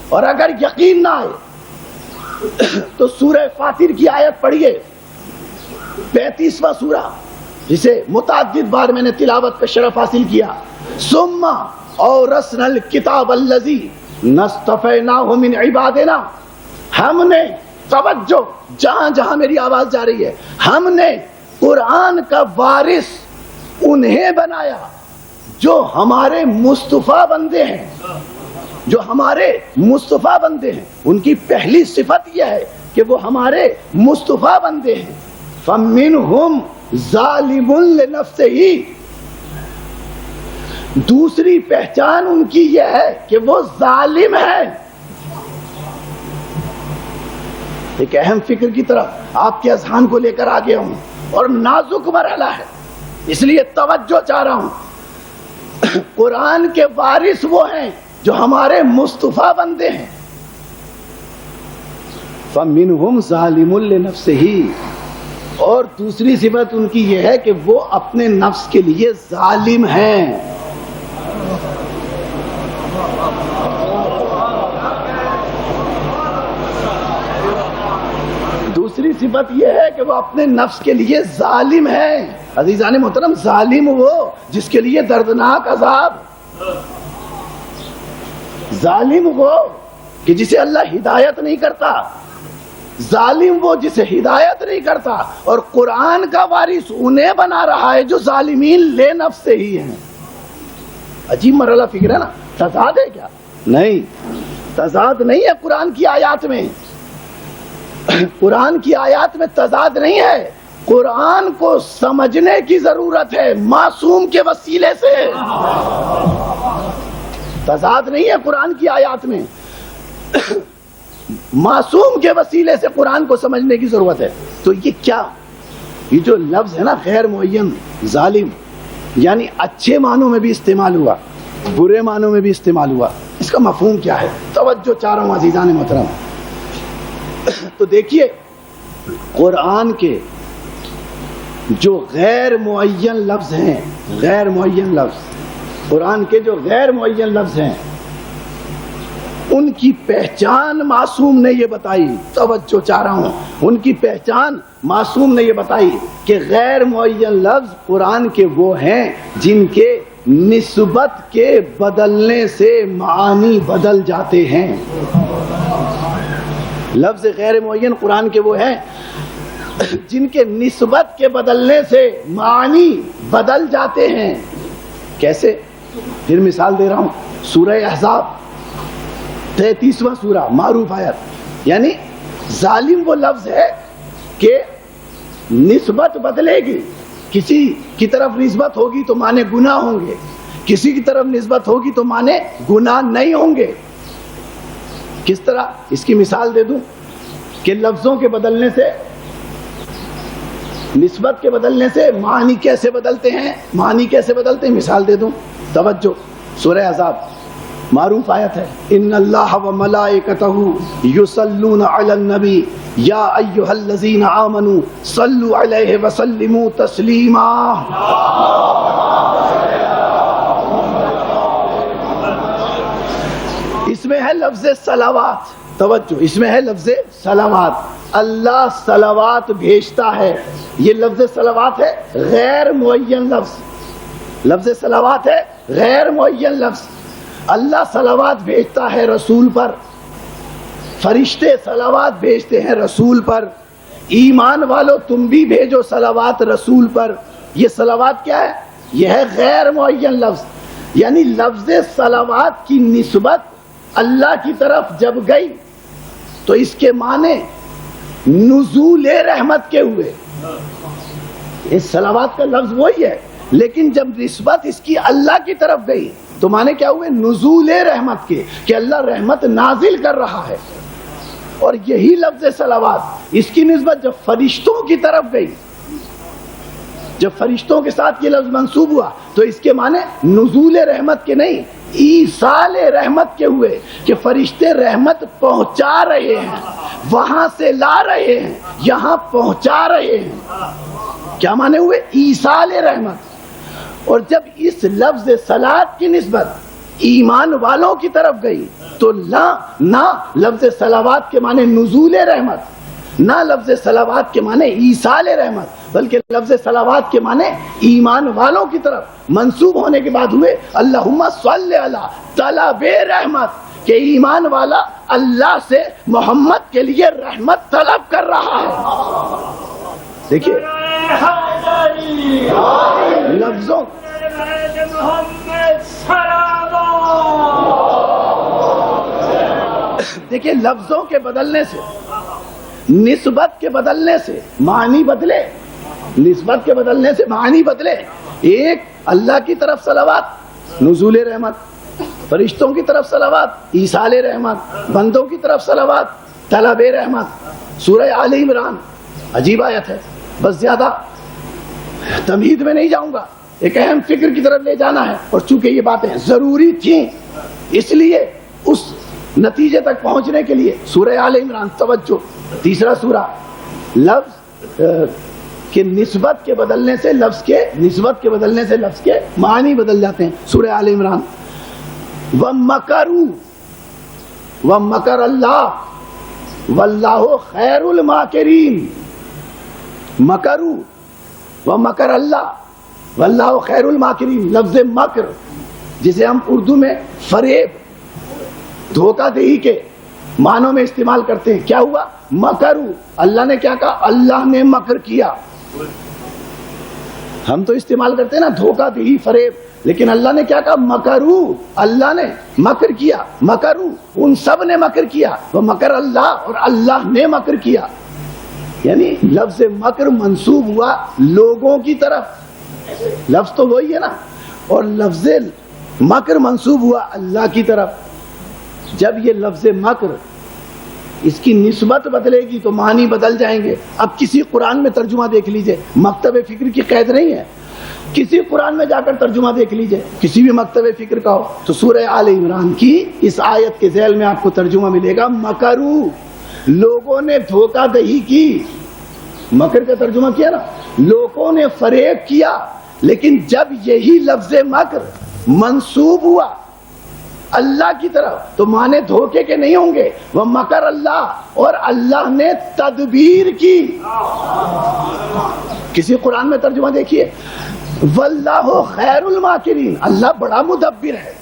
اور اگر یقین نہ آئے تو سورہ فاطر کی آیت پڑھیے، 35واں سورہ، جسے متعدد بار میں نے تلاوت کا شرف حاصل کیا۔ ثم اورثنا الکتاب الذی نصطفیناہ من عبادنا، ہم نے، توجہ جہاں جہاں میری آواز جا رہی ہے، ہم نے قرآن کا وارث انہیں بنایا جو ہمارے مصطفیٰ بندے ہیں، جو ہمارے مصطفیٰ بندے ہیں۔ ان کی پہلی صفت یہ ہے کہ وہ ہمارے مصطفیٰ بندے ہیں۔ فَمِنْهُمْ ظَالِمٌ لِنَفْسِهِ، دوسری پہچان ان کی یہ ہے کہ وہ ظالم ہے۔ ایک اہم فکر کی طرف آپ کے اذہان کو لے کر آ گیا ہوں، اور نازک مرحلہ ہے، اس لیے توجہ چاہ رہا ہوں۔ قرآن کے وارث وہ ہیں جو ہمارے مصطفیٰ بندے ہیں۔ فَمِنْهُمْ ظَالِمٌ لِنَفْسِهِ، اور دوسری صفت ان کی یہ ہے کہ وہ اپنے نفس کے لیے ظالم ہیں۔ دوسری صفت یہ ہے کہ وہ اپنے نفس کے لیے ظالم ہے۔ عزیزان محترم، ظالم وہ جس کے لیے دردناک عذاب، ظالم وہ کہ جسے اللہ ہدایت نہیں کرتا، ظالم وہ جسے ہدایت نہیں کرتا، اور قرآن کا وارث انہیں بنا رہا ہے جو ظالمین لے نفس سے ہی ہیں۔ عجیب مرحلہ فکر ہے نا۔ تضاد ہے کیا؟ نہیں، تضاد نہیں ہے قرآن کی آیات میں، قرآن کی آیات میں تضاد نہیں ہے۔ قرآن کو سمجھنے کی ضرورت ہے معصوم کے وسیلے سے، تضاد نہیں ہے قرآن کی آیات میں، معصوم کے وسیلے سے قرآن کو سمجھنے کی ضرورت ہے۔ تو یہ کیا؟ یہ جو لفظ ہے نا غیر معین ظالم، یعنی اچھے معنوں میں بھی استعمال ہوا، برے معنوں میں بھی استعمال ہوا، اس کا مفہوم کیا ہے؟ توجہ چاہ رہا ہوں عزیزان محترم۔ تو دیکھیے قرآن کے جو غیر معین لفظ ہیں، غیر معین لفظ، قرآن کے جو غیر معین لفظ ہیں ان کی پہچان معصوم نے یہ بتائی، توجہ چاہ رہا ہوں، ان کی پہچان معصوم نے یہ بتائی کہ غیر معین لفظ قرآن کے وہ ہیں جن کے نسبت کے بدلنے سے معانی بدل جاتے ہیں۔ لفظ غیر معین قرآن کے وہ ہیں جن کے نسبت کے بدلنے سے معانی بدل جاتے ہیں۔ کیسے؟ پھر مثال دے رہا ہوں، سورہ احزاب 33واں سورہ، معروف آیت، یعنی ظالم وہ لفظ ہے کہ نسبت بدلے گی، کسی کی طرف نسبت ہوگی تو مانے گناہ ہوں گے، کسی کی طرف نسبت ہوگی تو مانے گناہ نہیں ہوں گے۔ کس طرح؟ اس کی مثال دے دوں کہ لفظوں کے بدلنے سے، نسبت کے بدلنے سے معنی کیسے بدلتے ہیں، معنی کیسے بدلتے ہیں، مثال دے دوں، توجہ، سورہ احزاب معروف آیت ہے، ان اللہ و ملائکتہ یصلون علی النبی یا ایھا الذین آمنوا صلوا علیہ وسلموا تسلیما۔ اس میں ہے لفظ صلوات، توجہ، اس میں ہے لفظ صلوات، اللہ صلوات بھیجتا ہے، یہ لفظ صلوات ہے غیر معین لفظ، لفظ صلوات ہے غیر معین لفظ۔ اللہ صلوات بھیجتا ہے رسول پر، فرشتے صلوات بھیجتے ہیں رسول پر، ایمان والو تم بھی بھیجو صلوات رسول پر۔ یہ صلوات کیا ہے؟ یہ ہے غیر معین لفظ، یعنی لفظ صلوات کی نسبت اللہ کی طرف جب گئی تو اس کے معنی نزول رحمت کے ہوئے۔ اس صلوات کا لفظ وہی ہے، لیکن جب نسبت اس کی اللہ کی طرف گئی تو معنی کیا ہوئے؟ نزول رحمت کے، کہ اللہ رحمت نازل کر رہا ہے۔ اور یہی لفظ صلوات، اس کی نسبت جب فرشتوں کی طرف گئی، جب فرشتوں کے ساتھ یہ لفظ منسوب ہوا تو اس کے معنی نزول رحمت کے نہیں، ایصال رحمت کے ہوئے، کہ فرشتے رحمت پہنچا رہے ہیں، وہاں سے لا رہے ہیں، یہاں پہنچا رہے ہیں۔ کیا معنی ہوئے؟ ایصال رحمت۔ اور جب اس لفظ صلات کی نسبت ایمان والوں کی طرف گئی تو نہ لفظ صلوات کے معنی نزول رحمت، نہ لفظ صلوات کے معنی ایصال رحمت، بلکہ لفظ صلوات کے معنی ایمان والوں کی طرف منسوب ہونے کے بعد ہوئے اللہم صلی علی طلب رحمت، کہ ایمان والا اللہ سے محمد کے لیے رحمت طلب کر رہا ہے۔ دیکھیے لفظوں، دیکھیے لفظوں کے بدلنے سے، نسبت کے بدلنے سے معنی بدلے، نسبت کے بدلنے سے معنی بدلے۔ ایک اللہ کی طرف صلوات نزول رحمت، فرشتوں کی طرف صلوات ایصال رحمت، بندوں کی طرف صلوات طلب رحمت۔ سورہ آل عمران عجیب آیت ہے، بس زیادہ تمہید میں نہیں جاؤں گا، ایک اہم فکر کی طرف لے جانا ہے، اور چونکہ یہ باتیں ضروری تھیں اس لیے اس نتیجے تک پہنچنے کے لیے سورہ آل عمران، توجہ، تیسرا سورہ، لفظ کے نسبت کے بدلنے سے لفظ کے، نسبت کے بدلنے سے لفظ کے معنی بدل جاتے ہیں۔ سورہ آل عمران، وَمَكَرُوا وَمَكَرَ اللَّهُ وَاللَّهُ خَيْرُ الْمَاكِرِينَ۔ مکروا ومکر اللہ واللہ خیر الماکرین، لفظ مکر جسے ہم اردو میں فریب، دھوکہ دہی کے معنوں میں استعمال کرتے ہیں، کیا ہوا؟ مکروا، اللہ نے کیا کہا؟ اللہ نے مکر کیا۔ ہم تو استعمال کرتے ہیں نا دھوکہ دہی، فریب، لیکن اللہ نے کیا کہا؟ مکروا، اللہ نے مکر کیا۔ مکروا، ان سب نے مکر کیا، ومکر اللہ، اور اللہ نے مکر کیا۔ یعنی لفظ مکر منسوب ہوا لوگوں کی طرف، لفظ تو وہی ہے نا، اور لفظ مکر منسوب ہوا اللہ کی طرف۔ جب یہ لفظ مکر اس کی نسبت بدلے گی تو معنی بدل جائیں گے. اب کسی قرآن میں ترجمہ دیکھ لیجئے, مکتب فکر کی قید نہیں ہے, کسی قرآن میں جا کر ترجمہ دیکھ لیجئے, کسی بھی مکتب فکر کا ہو, تو سورہ آل عمران کی اس آیت کے ذیل میں آپ کو ترجمہ ملے گا مکرو, لوگوں نے دھوکہ دہی کی. مکر کا ترجمہ کیا نا, لوگوں نے فریب کیا. لیکن جب یہی لفظ مکر منسوب ہوا اللہ کی طرف تو معنی دھوکے کے نہیں ہوں گے. وہ مکر اللہ, اور اللہ نے تدبیر کی. کسی قرآن میں ترجمہ دیکھیے, واللہ خیر الماکرین, اللہ بڑا مدبر ہے.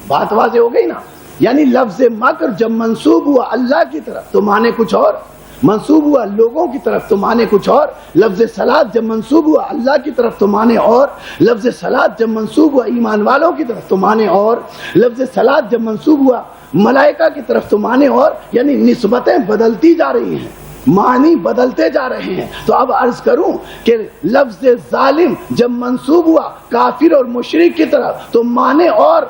بات واضح ہو گئی نا. یعنی لفظ مکر جب منسوب ہوا اللہ کی طرف تو معنی کچھ اور, منسوب ہوا لوگوں کی طرف تو معنی کچھ اور. لفظ صلاۃ جب منسوب ہوا اللہ کی طرف تو معنی اور. لفظ صلاۃ جب منسوب ہوا ایمان والوں کی طرف تو معنی اور. لفظ صلاۃ جب منسوب ہوا ملائکہ کی طرف تو معنی اور. یعنی نسبتیں بدلتی جا رہی ہیں, معنی بدلتے جا رہے ہیں. تو اب عرض کروں کہ لفظ ظالم جب منسوب ہوا کافر اور مشرک کی طرف تو معنی اور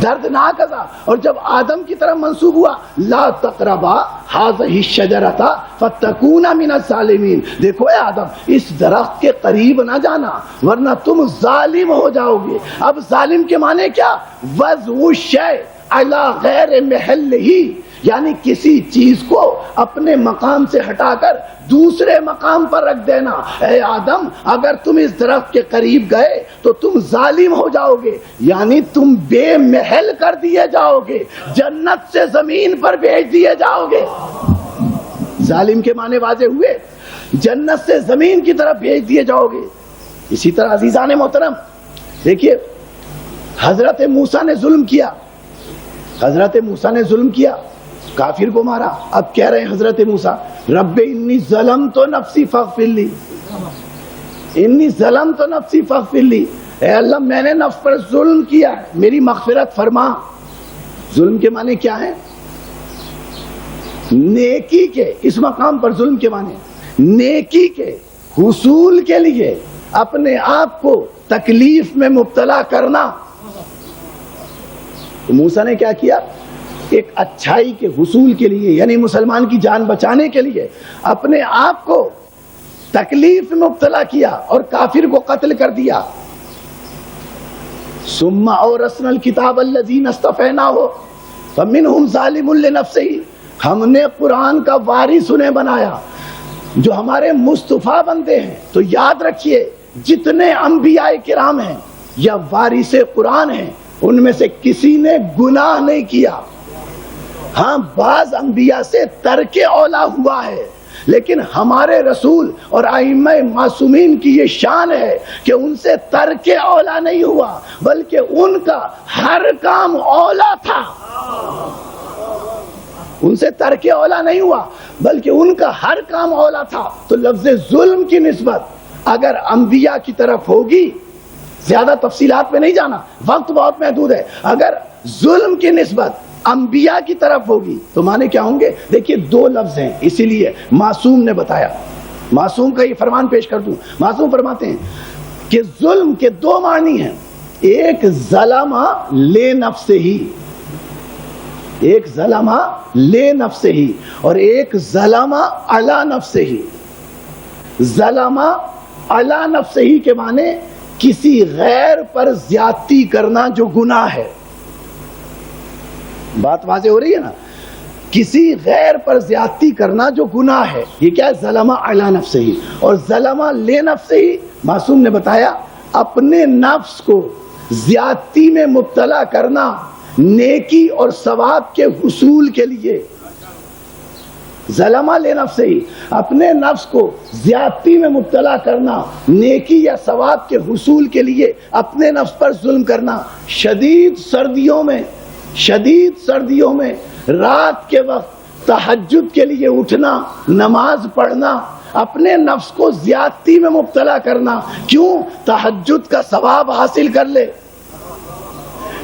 دردناک عذاب, اور جب آدم کی طرف منسوب ہوا لا تقربا هذه الشجرة فتكونا من الظالمین, دیکھو اے آدم اس درخت کے قریب نہ جانا ورنہ تم ظالم ہو جاؤ گے. اب ظالم کے معنی کیا, وضع الشیء علی غیر محلہ, یعنی کسی چیز کو اپنے مقام سے ہٹا کر دوسرے مقام پر رکھ دینا. اے آدم اگر تم اس درخت کے قریب گئے تو تم ظالم ہو جاؤ گے, یعنی تم بے محل کر دیے جاؤ گے, جنت سے زمین پر بھیج دیے جاؤ گے. ظالم کے معنی واضح ہوئے, جنت سے زمین کی طرف بھیج دیے جاؤ گے. اسی طرح عزیزان محترم دیکھیے, حضرت موسیٰ نے ظلم کیا, حضرت موسیٰ نے ظلم کیا, کافر کو مارا. اب کہہ رہے ہیں حضرت موسیٰ رب انی ظلمت نفسی فاغفر لی, انی ظلمت نفسی فاغفر لی, اے اللہ میں نے نفس پر ظلم کیا ہے, میری مغفرت فرما. ظلم کے معنی کیا ہے, نیکی کے, اس مقام پر ظلم کے معنی نیکی کے حصول کے لیے اپنے آپ کو تکلیف میں مبتلا کرنا. تو موسیٰ نے کیا کیا, ایک اچھائی کے حصول کے لیے یعنی مسلمان کی جان بچانے کے لیے اپنے آپ کو تکلیف میں مبتلا کیا اور کافر کو قتل کر دیا. ثم اورثنا الکتاب الذین اصطفیناہ فمنہم ظالم لنفسہ, ہم نے قرآن کا وارث انہیں بنایا جو ہمارے مصطفیٰ بندے ہیں. تو یاد رکھیے جتنے انبیاء کرام ہیں یا وارث قرآن ہیں ان میں سے کسی نے گناہ نہیں کیا. ہاں بعض انبیاء سے ترک اولا ہوا ہے, لیکن ہمارے رسول اور ائمہ معصومین کی یہ شان ہے کہ ان سے ترک اولا نہیں ہوا بلکہ ان کا ہر کام اولا تھا. ان سے ترک اولا نہیں ہوا بلکہ ان کا ہر کام اولا تھا. تو لفظ ظلم کی نسبت اگر انبیاء کی طرف ہوگی, زیادہ تفصیلات میں نہیں جانا وقت بہت محدود ہے, اگر ظلم کی نسبت انبیاء کی طرف ہوگی تو معنی کیا ہوں گے. دیکھیے دو لفظ ہیں, اسی لیے معصوم نے بتایا, معصوم کا یہ فرمان پیش کر دوں. معصوم فرماتے ہیں کہ ظلم کے دو معنی ہیں, ایک ظلم لے نفس ہی, ایک ظلم لے نفس ہی اور ایک ظلم علی نفس ہی. ظلم علی نفس ہی کے معنی کسی غیر پر زیادتی کرنا جو گناہ ہے. بات واضح ہو رہی ہے نا, کسی غیر پر زیادتی کرنا جو گناہ ہے یہ کیا ہے, ظلم علی نفس ہی. اور ظلم لے نفس ہی معصوم نے بتایا اپنے نفس کو زیادتی میں مبتلا کرنا نیکی اور ثواب کے حصول کے لیے. ظلم لے نفس ہی, اپنے نفس کو زیادتی میں مبتلا کرنا نیکی یا ثواب کے حصول کے لیے اپنے نفس پر ظلم کرنا. شدید سردیوں میں رات کے وقت تہجد کے لیے اٹھنا, نماز پڑھنا, اپنے نفس کو زیادتی میں مبتلا کرنا. کیوں؟ تہجد کا ثواب حاصل کر لے.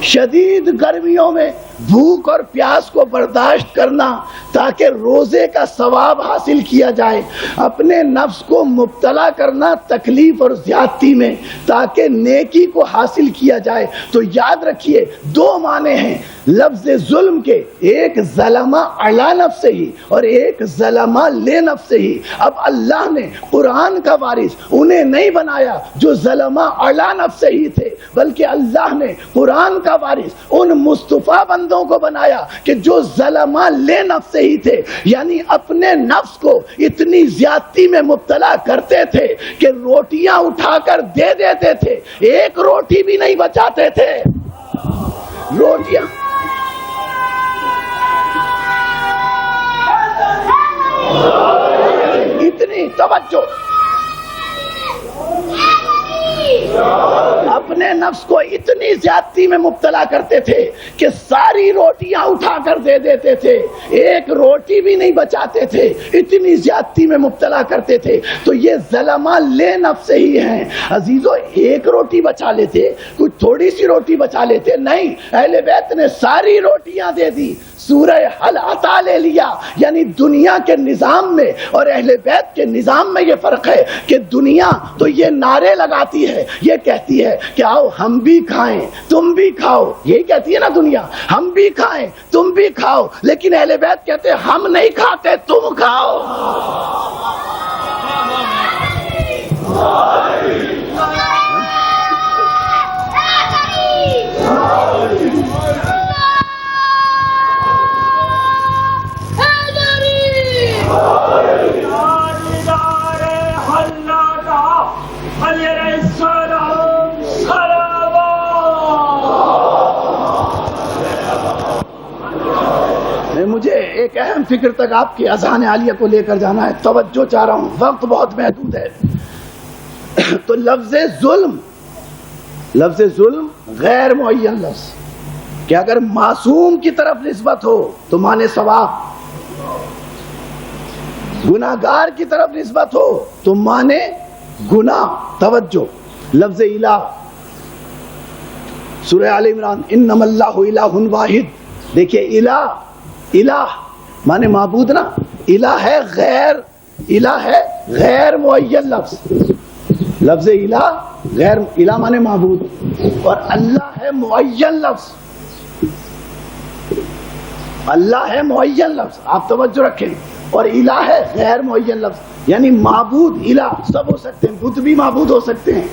شدید گرمیوں میں بھوک اور پیاس کو برداشت کرنا تاکہ روزے کا ثواب حاصل کیا جائے، اپنے نفس کو مبتلا کرنا تکلیف اور زیادتی میں تاکہ نیکی کو حاصل کیا جائے۔ تو یاد رکھیے دو معنی ہیں لفظ ظلم کے، ایک ظلمہ علی نفسہ ہی اور ایک ظلمہ لے نفسہ ہی۔ اب اللہ نے قرآن کا وارث انہیں نہیں بنایا جو ظلمہ علی نفسہ ہی تھے، بلکہ اللہ نے قرآن کا وارث ان مصطفیٰ بندوں کو بنایا کہ جو ظلمہ لے نفسہ ہی تھے، یعنی اپنے نفس کو اتنی زیادتی میں مبتلا کرتے تھے کہ روٹیاں اٹھا کر دے دیتے تھے، ایک روٹی بھی نہیں بچاتے تھے۔ روٹیاں اتنی توجہ، اپنے نفس کو اتنی زیادتی میں مبتلا کرتے تھے کہ ساری روٹیاں اٹھا کر دے دیتے تھے، ایک روٹی بھی نہیں بچاتے تھے، اتنی زیادتی میں مبتلا کرتے تھے۔ تو یہ ظلمہ لے نفس ہی ہیں۔ عزیزو ایک روٹی بچا لیتے، کچھ تھوڑی سی روٹی بچا لیتے، نہیں، اہل بیت نے ساری روٹیاں دے دی۔ سورہ حل عطا لے لیا، یعنی دنیا کے نظام میں اور اہل بیت کے نظام میں یہ فرق ہے کہ دنیا تو یہ نعرے لگاتی ہے، یہ کہتی ہے کہ آؤ ہم بھی کھائیں تم بھی کھاؤ، یہی کہتی ہے نا دنیا، ہم بھی کھائیں تم بھی کھاؤ، لیکن اہل بیت کہتے ہیں ہم نہیں کھاتے تم کھاؤ۔ مجھے ایک اہم فکر تک آپ کی اذان عالیہ کو لے کر جانا ہے، توجہ چاہ رہا ہوں، وقت بہت محدود ہے۔ تو لفظ ظلم غیر معین لفظ کہ اگر معصوم کی طرف نسبت ہو تو مانے ثواب، گناہگار کی طرف نسبت ہو تو مانے گناہ۔ توجہ، لفظ الہ، سورہ آل عمران، انما اللہ الہ واحد، دیکھیے الہ مانے معبود نا، الہ ہے غیر معین لفظ، لفظ الہ مانے معبود، اور اللہ ہے معین لفظ، اللہ ہے معین لفظ، آپ توجہ رکھیں، اور الہ ہے غیر معین لفظ، یعنی معبود الہ سب ہو سکتے ہیں، بت بھی معبود ہو سکتے ہیں،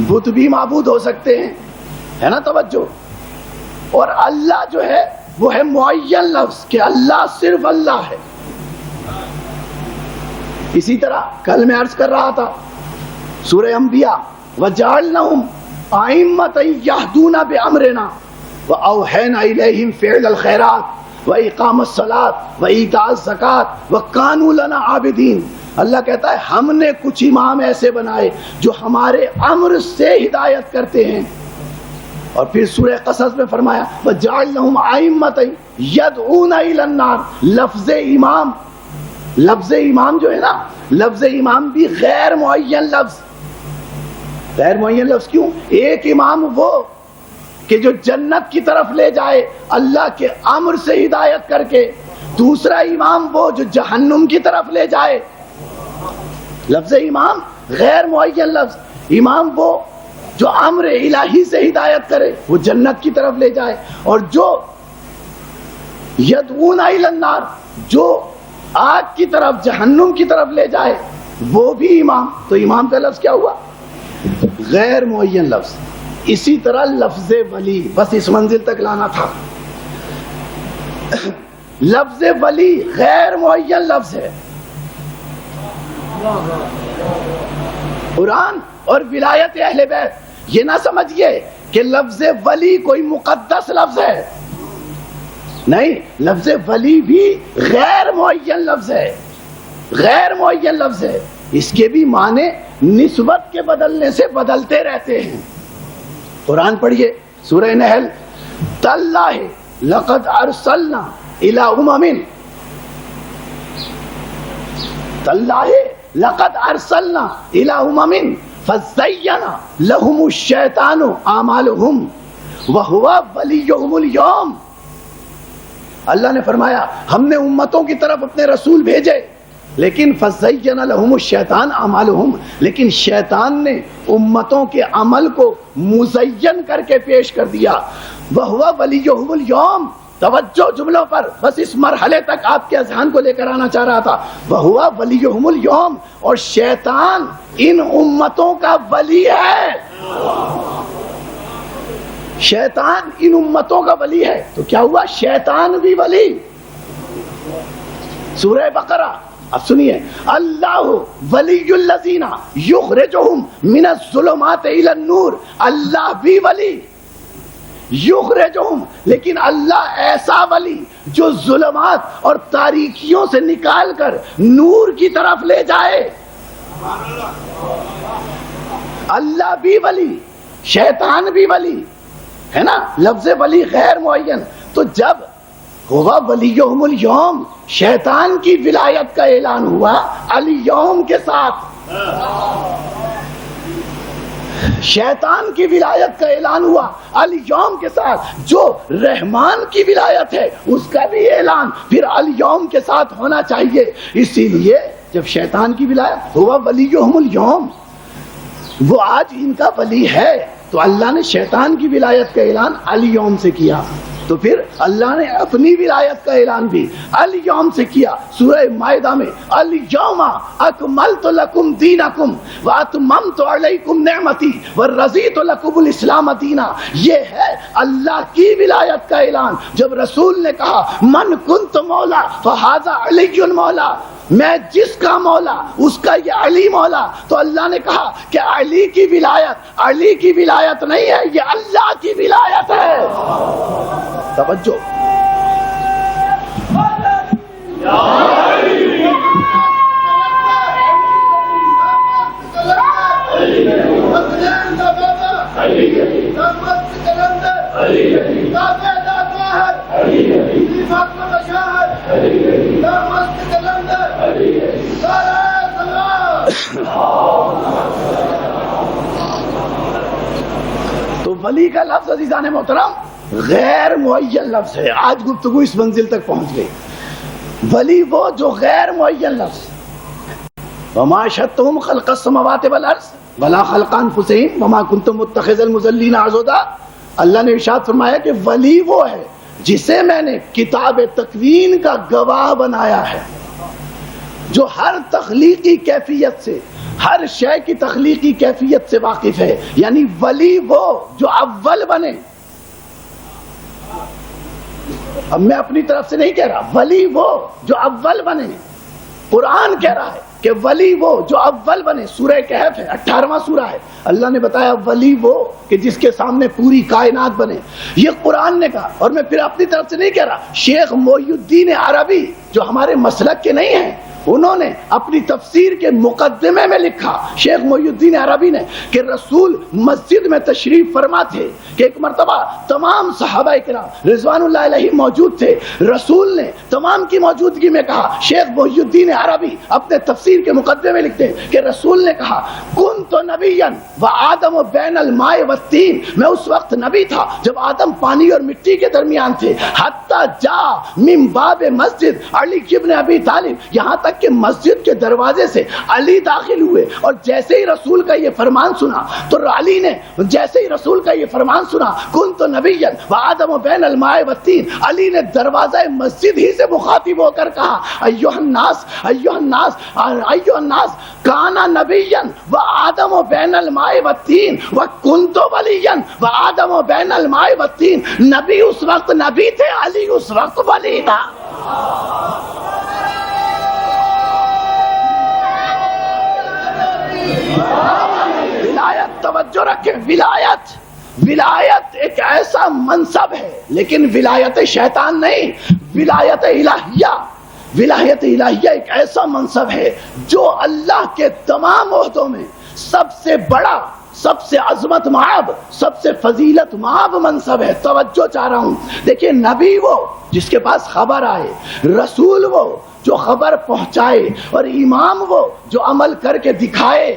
بت بھی معبود ہو سکتے ہیں، ہے نا توجہ، اور اللہ جو ہے وہ ہے معین لفظ کہ اللہ صرف اللہ ہے۔ اسی طرح کل میں عرض کر رہا تھا سورہ انبیاء، وَجَعَلْنَهُمْ أَئِمَّةً يَهْدُونَ بِأَمْرِنَا وَأَوْحَيْنَا إِلَيْهِمْ فِعْلَ الْخَيْرَاتِ وَإِقَامَ الصَّلَاةِ وَإِيتَاءَ الزَّكَاةِ وَكَانُوا لَنَا عَابِدِينَ۔ اللہ کہتا ہے ہم نے کچھ امام ایسے بنائے جو ہمارے امر سے ہدایت کرتے ہیں۔ اور پھر سورہ قصص میں فرمایا وَجَعَلْنَهُمْ أَئِمَّةً يَدْعُونَ إِلَى النَّارِ۔ لفظ امام جو ہے نا، لفظ امام بھی غیر معین لفظ، غیر معین لفظ کیوں؟ ایک امام وہ کہ جو جنت کی طرف لے جائے اللہ کے امر سے ہدایت کر کے، دوسرا امام وہ جو جہنم کی طرف لے جائے۔ لفظ امام غیر معین لفظ، امام وہ جو امر الہی سے ہدایت کرے، وہ جنت کی طرف لے جائے، اور جو یدعون الی النار، جو آگ کی طرف جہنم کی طرف لے جائے، وہ بھی امام۔ تو امام کا لفظ کیا ہوا؟ غیر معین لفظ۔ اسی طرح لفظ ولی، بس اس منزل تک لانا تھا، لفظ ولی غیر معین لفظ ہے۔ قرآن اور ولایت اہل بیت، یہ نہ سمجھیے کہ لفظ ولی کوئی مقدس لفظ ہے، نہیں، لفظ ولی بھی غیر معین لفظ ہے، غیر معین لفظ ہے۔ اس کے بھی معنی نسبت کے بدلنے سے بدلتے رہتے ہیں۔ قرآن پڑھیے سورہ نحل، تاللہ لقد ارسلنا الی امم، تاللہ لقد ارسلنا الی امم فزین لهم الشیطان اعمالهم وَهُوَ وَلِيُّهُمُ الْيَوْمَ. اللہ نے فرمایا ہم نے امتوں کی طرف اپنے رسول بھیجے لیکن فَزَيَّنَ لَهُمُ الشَّيْطَانُ أَعْمَالَهُم، لیکن شیطان نے امتوں کے عمل کو مزین کر کے پیش کر دیا. وَهُوَ وَلِيُّهُمُ الْيَوْمَ. توجہ جملوں پر، بس اس مرحلے تک آپ کے اذہان کو لے کر آنا چاہ رہا تھا. وَهُوَ وَلِيُّهُمُ الْيَوْمَ، اور شیطان ان امتوں کا ولی ہے. شیطان ان امتوں کا ولی ہے. تو کیا ہوا؟ شیطان بھی ولی. سورہ بقرہ اب سنیے، اللہ ولی الذین یخرجہم من الظلمات الی النور. اللہ بھی ولی یخرجہم، لیکن اللہ ایسا ولی جو ظلمات اور تاریکیوں سے نکال کر نور کی طرف لے جائے. اللہ بھی ولی، شیطان بھی ولی ہے نا. لفظ ولی غیر معین. تو جب ہوا ولیہم الیوم، شیطان کی ولایت کا اعلان ہوا الیوم کے ساتھ. شیطان کی ولایت کا اعلان ہوا الیوم کے ساتھ. جو رحمان کی ولایت ہے اس کا بھی اعلان پھر الیوم کے ساتھ ہونا چاہیے. اسی لیے جب شیطان کی ولایت ہوا ولیہم الیوم، وہ آج ان کا ولی ہے، تو اللہ نے شیطان کی ولایت کا اعلان الیوم سے کیا. تو پھر اللہ نے اپنی ولایت کا اعلان بھی الیوم سے کیا. سورہ مائدہ میں الیوم اکملت لکم دینکم واتممت علیکم نعمتی ورضیت لکم الاسلام دینا. یہ ہے اللہ کی ولایت کا اعلان. جب رسول نے کہا من کنت مولا فہذا علی مولا، میں جس کا مولا اس کا یہ علی مولا، تو اللہ نے کہا کہ علی کی ولایت نہیں ہے، یہ اللہ کی ولایت ہے. توجہ. تو ولی کا لفظ عزیزان محترم غیر معین لفظ ہے. آج گفتگو اس منزل تک پہنچ گئی. ولی وہ جو غیر معین لفظ. وما شتهم خلق السماوات والارض ولا خلق انفسهم وما كنت متخذ المضلين عضدا. اللہ نے ارشاد فرمایا کہ ولی وہ ہے جسے میں نے کتاب تکوین کا گواہ بنایا ہے، جو ہر تخلیقی کیفیت سے، ہر شے کی تخلیقی کیفیت سے واقف ہے. یعنی ولی وہ جو اول بنے. اب میں اپنی طرف سے نہیں کہہ رہا، ولی وہ جو اول بنے. قرآن کہہ رہا ہے کہ ولی وہ جو اول بنے. سورہ کہف ہے، 18واں سورہ ہے. اللہ نے بتایا ولی وہ کہ جس کے سامنے پوری کائنات بنے. یہ قرآن نے کہا. اور میں پھر اپنی طرف سے نہیں کہہ رہا. شیخ محی الدین عربی جو ہمارے مسلک کے نہیں ہیں، انہوں نے اپنی تفسیر کے مقدمے میں لکھا، شیخ محی الدین عربی نے، کہ رسول مسجد میں تشریف فرما تھے کہ ایک مرتبہ تمام صحابہ کرام رضوان اللہ علیہ موجود تھے. رسول نے تمام کی موجودگی میں کہا، شیخ محی الدین عربی اپنے تفسیر کے مقدمے میں لکھتے ہیں کہ رسول نے کہا کنت نبیا وآدم بین الماء والطین. میں اس وقت نبی تھا جب آدم پانی اور مٹی کے درمیان تھے. حتی جا من باب مسجد علی ابن ابی طالب، یہاں تک کہ مسجد کے دروازے سے علی داخل ہوئے. اور جیسے ہی رسول کا یہ فرمان سنا تو علی نے جیسے ہی رسول کا یہ فرمان سنا کنت نبیا وآدم بین الماء والطین، علی نے دروازہ مسجد ہی سے مخاطب ہو کر کہا ایھا الناس ایھا الناس ایھا الناس کان نبیا وآدم بین الماء والطین وکنت ولیا وآدم بین الماء والطین. نبی اس وقت نبی تھے، علی اس وقت ولی تھا. ولایت، توجہ رکھیں، ولایت ایک ایسا منصب ہے، لیکن ولایت شیطان نہیں. ولایت الہیہ ایک ایسا منصب ہے جو اللہ کے تمام عہدوں میں سب سے بڑا، سب سے عظمت مآب، سب سے فضیلت مآب منصب ہے. توجہ چاہ رہا ہوں. دیکھیں، نبی وہ جس کے پاس خبر آئے، رسول وہ جو خبر پہنچائے، اور امام وہ جو عمل کر کے دکھائے.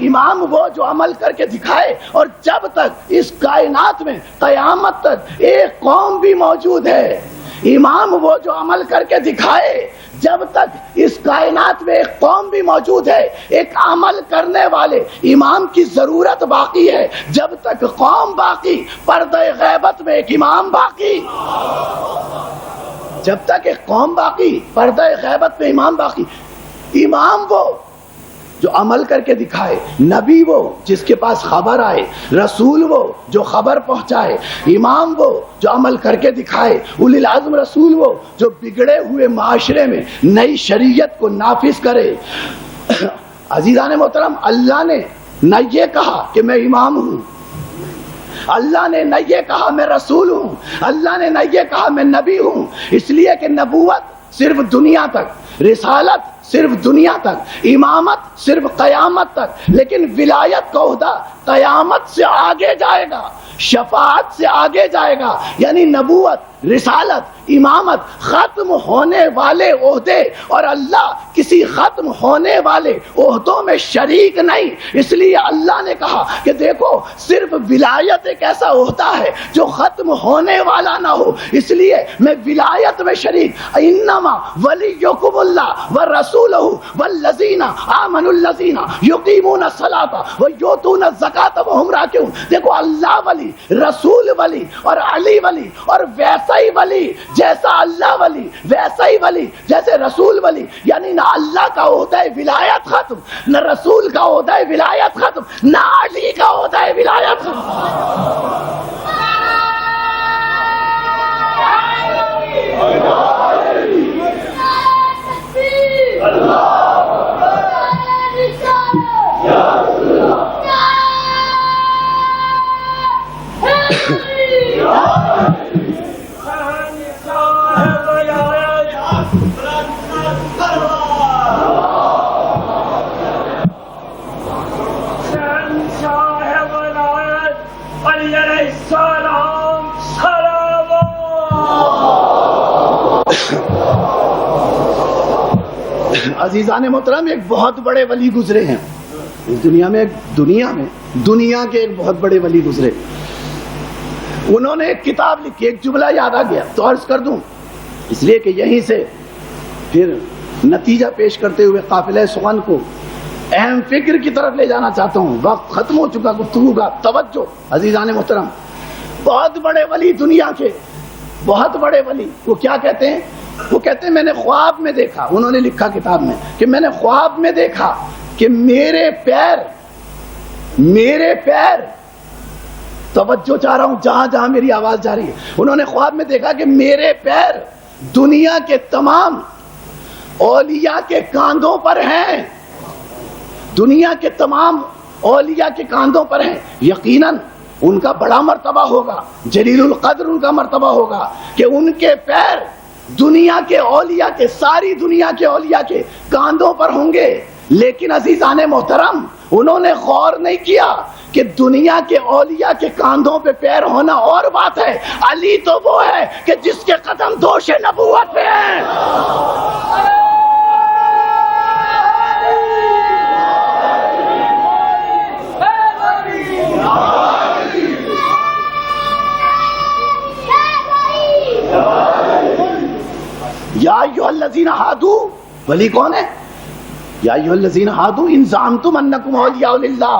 امام وہ جو عمل کر کے دکھائے، اور جب تک اس کائنات میں قیامت تک ایک قوم بھی موجود ہے، امام وہ جو عمل کر کے دکھائے، جب تک اس کائنات میں ایک قوم بھی موجود ہے، ایک عمل کرنے والے امام کی ضرورت باقی ہے۔ جب تک قوم باقی، پردہ غیبت میں ایک امام باقی۔ جب تک ایک قوم باقی، پردہ غیبت میں امام باقی۔ امام وہ جو عمل کر کے دکھائے، نبی وہ جس کے پاس خبر آئے، رسول وہ جو خبر پہنچائے، امام وہ جو عمل کر کے دکھائے، اولی العزم رسول وہ جو بگڑے ہوئے معاشرے میں نئی شریعت کو نافذ کرے۔ عزیزان محترم، اللہ نے نہ یہ کہا کہ میں امام ہوں، اللہ نے نہ یہ کہا میں رسول ہوں، اللہ نے نہ یہ کہا میں نبی ہوں، اس لیے کہ نبوت صرف دنیا تک، رسالت صرف دنیا تک، امامت صرف قیامت تک، لیکن ولایت کا عہدہ قیامت سے آگے جائے گا، شفاعت سے آگے جائے گا۔ یعنی نبوت، رسالت، امامت ختم ہونے والے عہدے، اور اللہ کسی ختم ہونے والے عہدوں میں شریک نہیں۔ اس لیے اللہ نے کہا کہ دیکھو، صرف ولایت ایک ایسا عہدہ ہے جو ختم ہونے والا نہ ہو، اس لیے میں ولایت میں شریک۔ انما ولیکم اللہ ورسولہ والذین آمنوا الذین یقیمون الصلاۃ ویؤتون الزکاۃ وہم راکعون۔ دیکھو، اللہ ولی، رسول ولی اور علی ولی، اور ویسا ہی ولی جیسا اللہ ولی، ویسا ہی ولی جیسے رسول ولی۔ یعنی نہ اللہ کا عہدہ ولایت ختم، نہ رسول کا عہدہ ولایت ختم، نہ علی کا عہدہ ولایت ختم۔ عزیزان محترم، ایک بہت بڑے ولی گزرے ہیں اس دنیا میں، دنیا کے ایک بہت بڑے ولی گزرے۔ انہوں نے ایک کتاب لکھی، ایک جملہ یاد آ گیا تو عرض کر دوں، اس لیے کہ یہیں سے پھر نتیجہ پیش کرتے ہوئے قافلہ سخن کو اہم فکر کی طرف لے جانا چاہتا ہوں۔ وقت ختم ہو چکا گفتگو کا، توجہ عزیزان محترم۔ بہت بڑے ولی، دنیا کے بہت بڑے ولی، وہ کیا کہتے ہیں؟ وہ کہتے ہیں میں نے خواب میں دیکھا، انہوں نے لکھا کتاب میں کہ میں نے خواب میں دیکھا کہ میرے پیر، توجہ چاہ رہا ہوں جہاں جہاں میری آواز جا رہی ہے، انہوں نے خواب میں دیکھا کہ میرے پیر دنیا کے تمام اولیاء کے کاندھوں پر ہیں، دنیا کے تمام اولیاء کے کاندھوں پر ہیں۔ یقیناً ان کا بڑا مرتبہ ہوگا، جلیل القدر ان کا مرتبہ ہوگا کہ ان کے پیر دنیا کے اولیاء کے، ساری دنیا کے اولیاء کے کاندھوں پر ہوں گے۔ لیکن عزیزان محترم، انہوں نے غور نہیں کیا کہ دنیا کے اولیاء کے کاندھوں پہ پیر ہونا اور بات ہے، علی تو وہ ہے کہ جس کے قدم دوش نبوت پہ ہیں۔ یا ایھا الذین ھادوا، ولی کون ہے؟ یا ایھا الذین ھادوا ان زعمتم انکم اولیاء للہ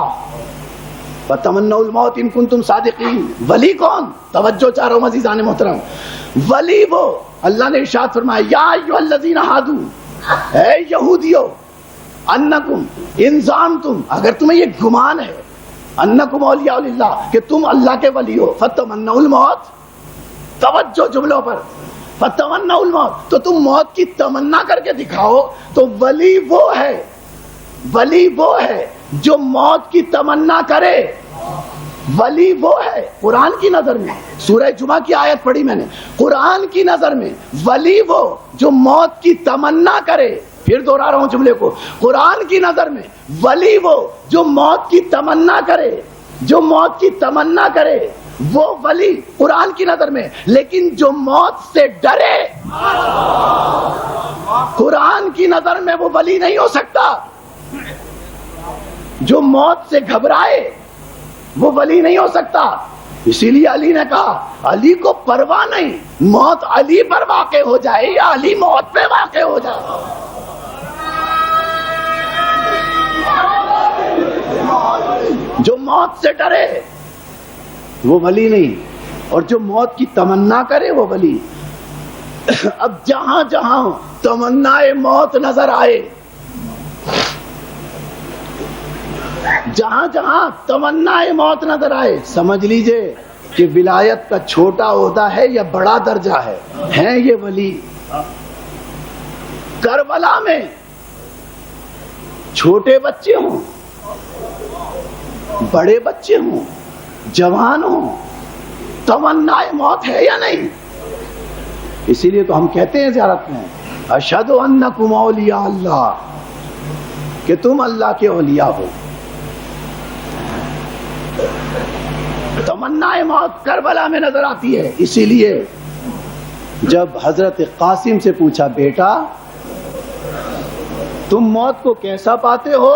فتمنوا الموت ان کنتم صادقین۔ ولی کون؟ توجہ چاہ رہا ہوں عزیزان محترم، ولی وہ اللہ نے ارشاد فرمایا یا ایھا الذین ھادوا، اے یہودیو، انکم ان زعمتم، اگر تمہیں یہ گمان ہے، انکم اولیاء للہ کہ تم اللہ کے ولی ہو، فتمنوا الموت، توجہ جملوں پر، فتمنوا الموت، تو تم موت کی تمنا کر کے دکھاؤ۔ تو ولی وہ ہے جو موت کی تمنا کرے، ولی وہ ہے قرآن کی نظر میں، سورہ جمعہ کی آیت پڑھی میں نے، قرآن کی نظر میں ولی وہ جو موت کی تمنا کرے۔ پھر دوہرا رہا ہوں جملے کو، قرآن کی نظر میں ولی وہ جو موت کی تمنا کرے، جو موت کی تمنا کرے وہ ولی قرآن کی نظر میں۔ لیکن جو موت سے ڈرے قرآن کی نظر میں وہ ولی نہیں ہو سکتا۔ جو موت سے گھبرائے وہ ولی نہیں ہو سکتا. اسی لیے علی نے کہا علی کو پرواہ نہیں، موت علی پر واقع ہو جائے یا علی موت پہ واقع ہو جائے. جو موت سے ڈرے وہ ولی نہیں، اور جو موت کی تمنا کرے وہ ولی. اب جہاں جہاں تمنا موت نظر آئے، جہاں جہاں تمنا موت نظر آئے، سمجھ لیجئے کہ ولایت کا چھوٹا عہدہ ہے یا بڑا درجہ ہے. ہیں یہ ولی. کربلا میں چھوٹے بچے ہوں، بڑے بچے ہوں، جوان ہوں، تمنا موت ہے یا نہیں؟ اسی لیے تو ہم کہتے ہیں زیارت میں اشہد انکم اولیاء اللہ، کہ تم اللہ کے اولیاء ہو. تمنا موت کربلا میں نظر آتی ہے. اسی لیے جب حضرت قاسم سے پوچھا بیٹا تم موت کو کیسا پاتے ہو،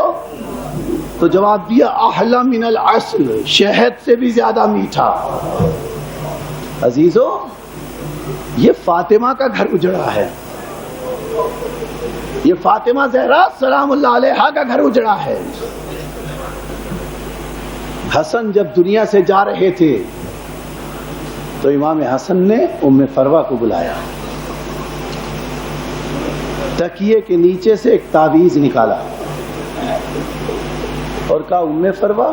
تو جواب دیا احلی من العسل، شہد سے بھی زیادہ میٹھا. عزیزو یہ فاطمہ کا گھر اجڑا ہے، یہ فاطمہ زہرا سلام اللہ علیہا کا گھر اجڑا ہے. حسن جب دنیا سے جا رہے تھے تو امام حسن نے ام فروہ کو بلایا، تکیے کے نیچے سے ایک تعویذ نکالا اور کہا ام فروہ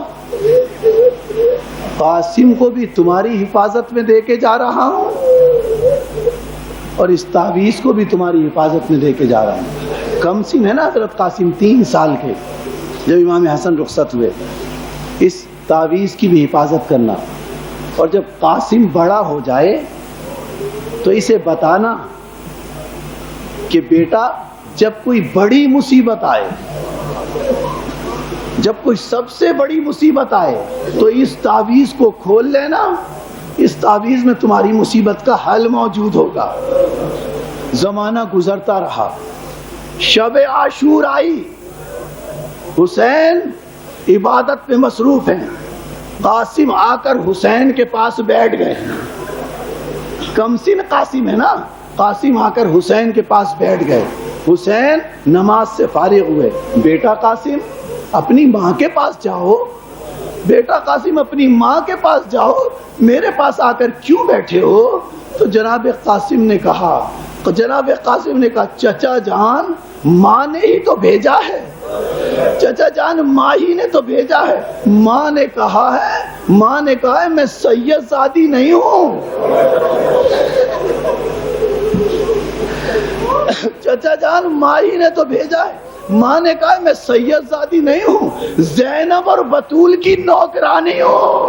قاسم کو بھی تمہاری حفاظت میں دے کے جا رہا ہوں اور اس تعویذ کو بھی تمہاری حفاظت میں دے کے جا رہا ہوں. کم سن ہے نا حضرت قاسم 3 سال کے جب امام حسن رخصت ہوئے. اس تعویذ کی بھی حفاظت کرنا، اور جب قاسم بڑا ہو جائے تو اسے بتانا کہ بیٹا جب کوئی بڑی مصیبت آئے، جب کوئی سب سے بڑی مصیبت آئے تو اس تعویذ کو کھول لینا، اس تعویذ میں تمہاری مصیبت کا حل موجود ہوگا. زمانہ گزرتا رہا، شب عاشور آئی، حسین عبادت میں مصروف ہیں. قاسم آ کر حسین کے پاس بیٹھ گئے. کمسن قاسم ہے نا، قاسم آ کر حسین کے پاس بیٹھ گئے. حسین نماز سے فارغ ہوئے. بیٹا قاسم اپنی ماں کے پاس جاؤ، بیٹا قاسم اپنی ماں کے پاس جاؤ، میرے پاس آ کر کیوں بیٹھے ہو؟ تو جناب قاسم نے کہا چچا جان ماں نے ہی تو بھیجا ہے، چچا جان ماں ہی نے تو بھیجا ہے. ماں نے کہا ہے میں سید زادی نہیں ہوں. چچا جان ماں ہی نے تو بھیجا ہے. ماں نے کہا میں سید زادی نہیں ہوں، زینب اور بطول کی نوکرانی ہوں.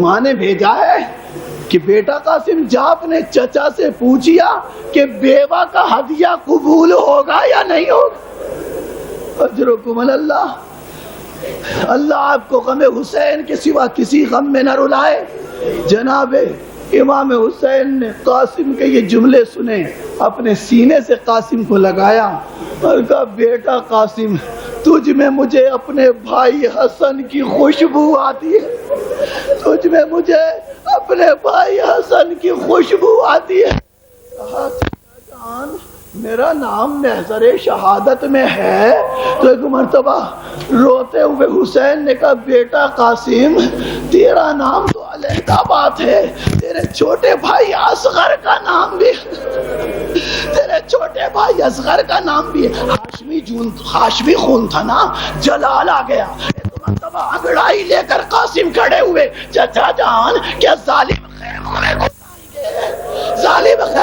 ماں نے بھیجا ہے کہ بیٹا قاسم جا اپنے چچا سے پوچھیا کہ بیوہ کا ہدیہ قبول ہوگا یا نہیں ہوگا. اجرکم اللہ، اللہ آپ کو غم حسین کے سوا کسی غم میں نہ رلائے. جناب امام حسین نے قاسم کے یہ جملے سنے، اپنے سینے سے قاسم کو لگایا اور کہا بیٹا قاسم تجھ میں مجھے اپنے بھائی حسن کی خوشبو آتی ہے، تجھ میں مجھے اپنے بھائی حسن کی خوشبو آتی ہے. کہا جان میرا نام محضر شہادت میں ہے. تو ایک مرتبہ روتے ہوئے حسین نے کہا بیٹا قاسم تیرا نام تو علیحدہ بات ہے، تیرے چھوٹے بھائی اصغر کا نام بھی، تیرے چھوٹے بھائی اصغر کا نام بھی ہے. ہاشمی خون تھا نا، جلال آ گیا. ایک مرتبہ انگڑائی لے کر قاسم کھڑے ہوئے. چچا جان کیا ظالم خیر ظالم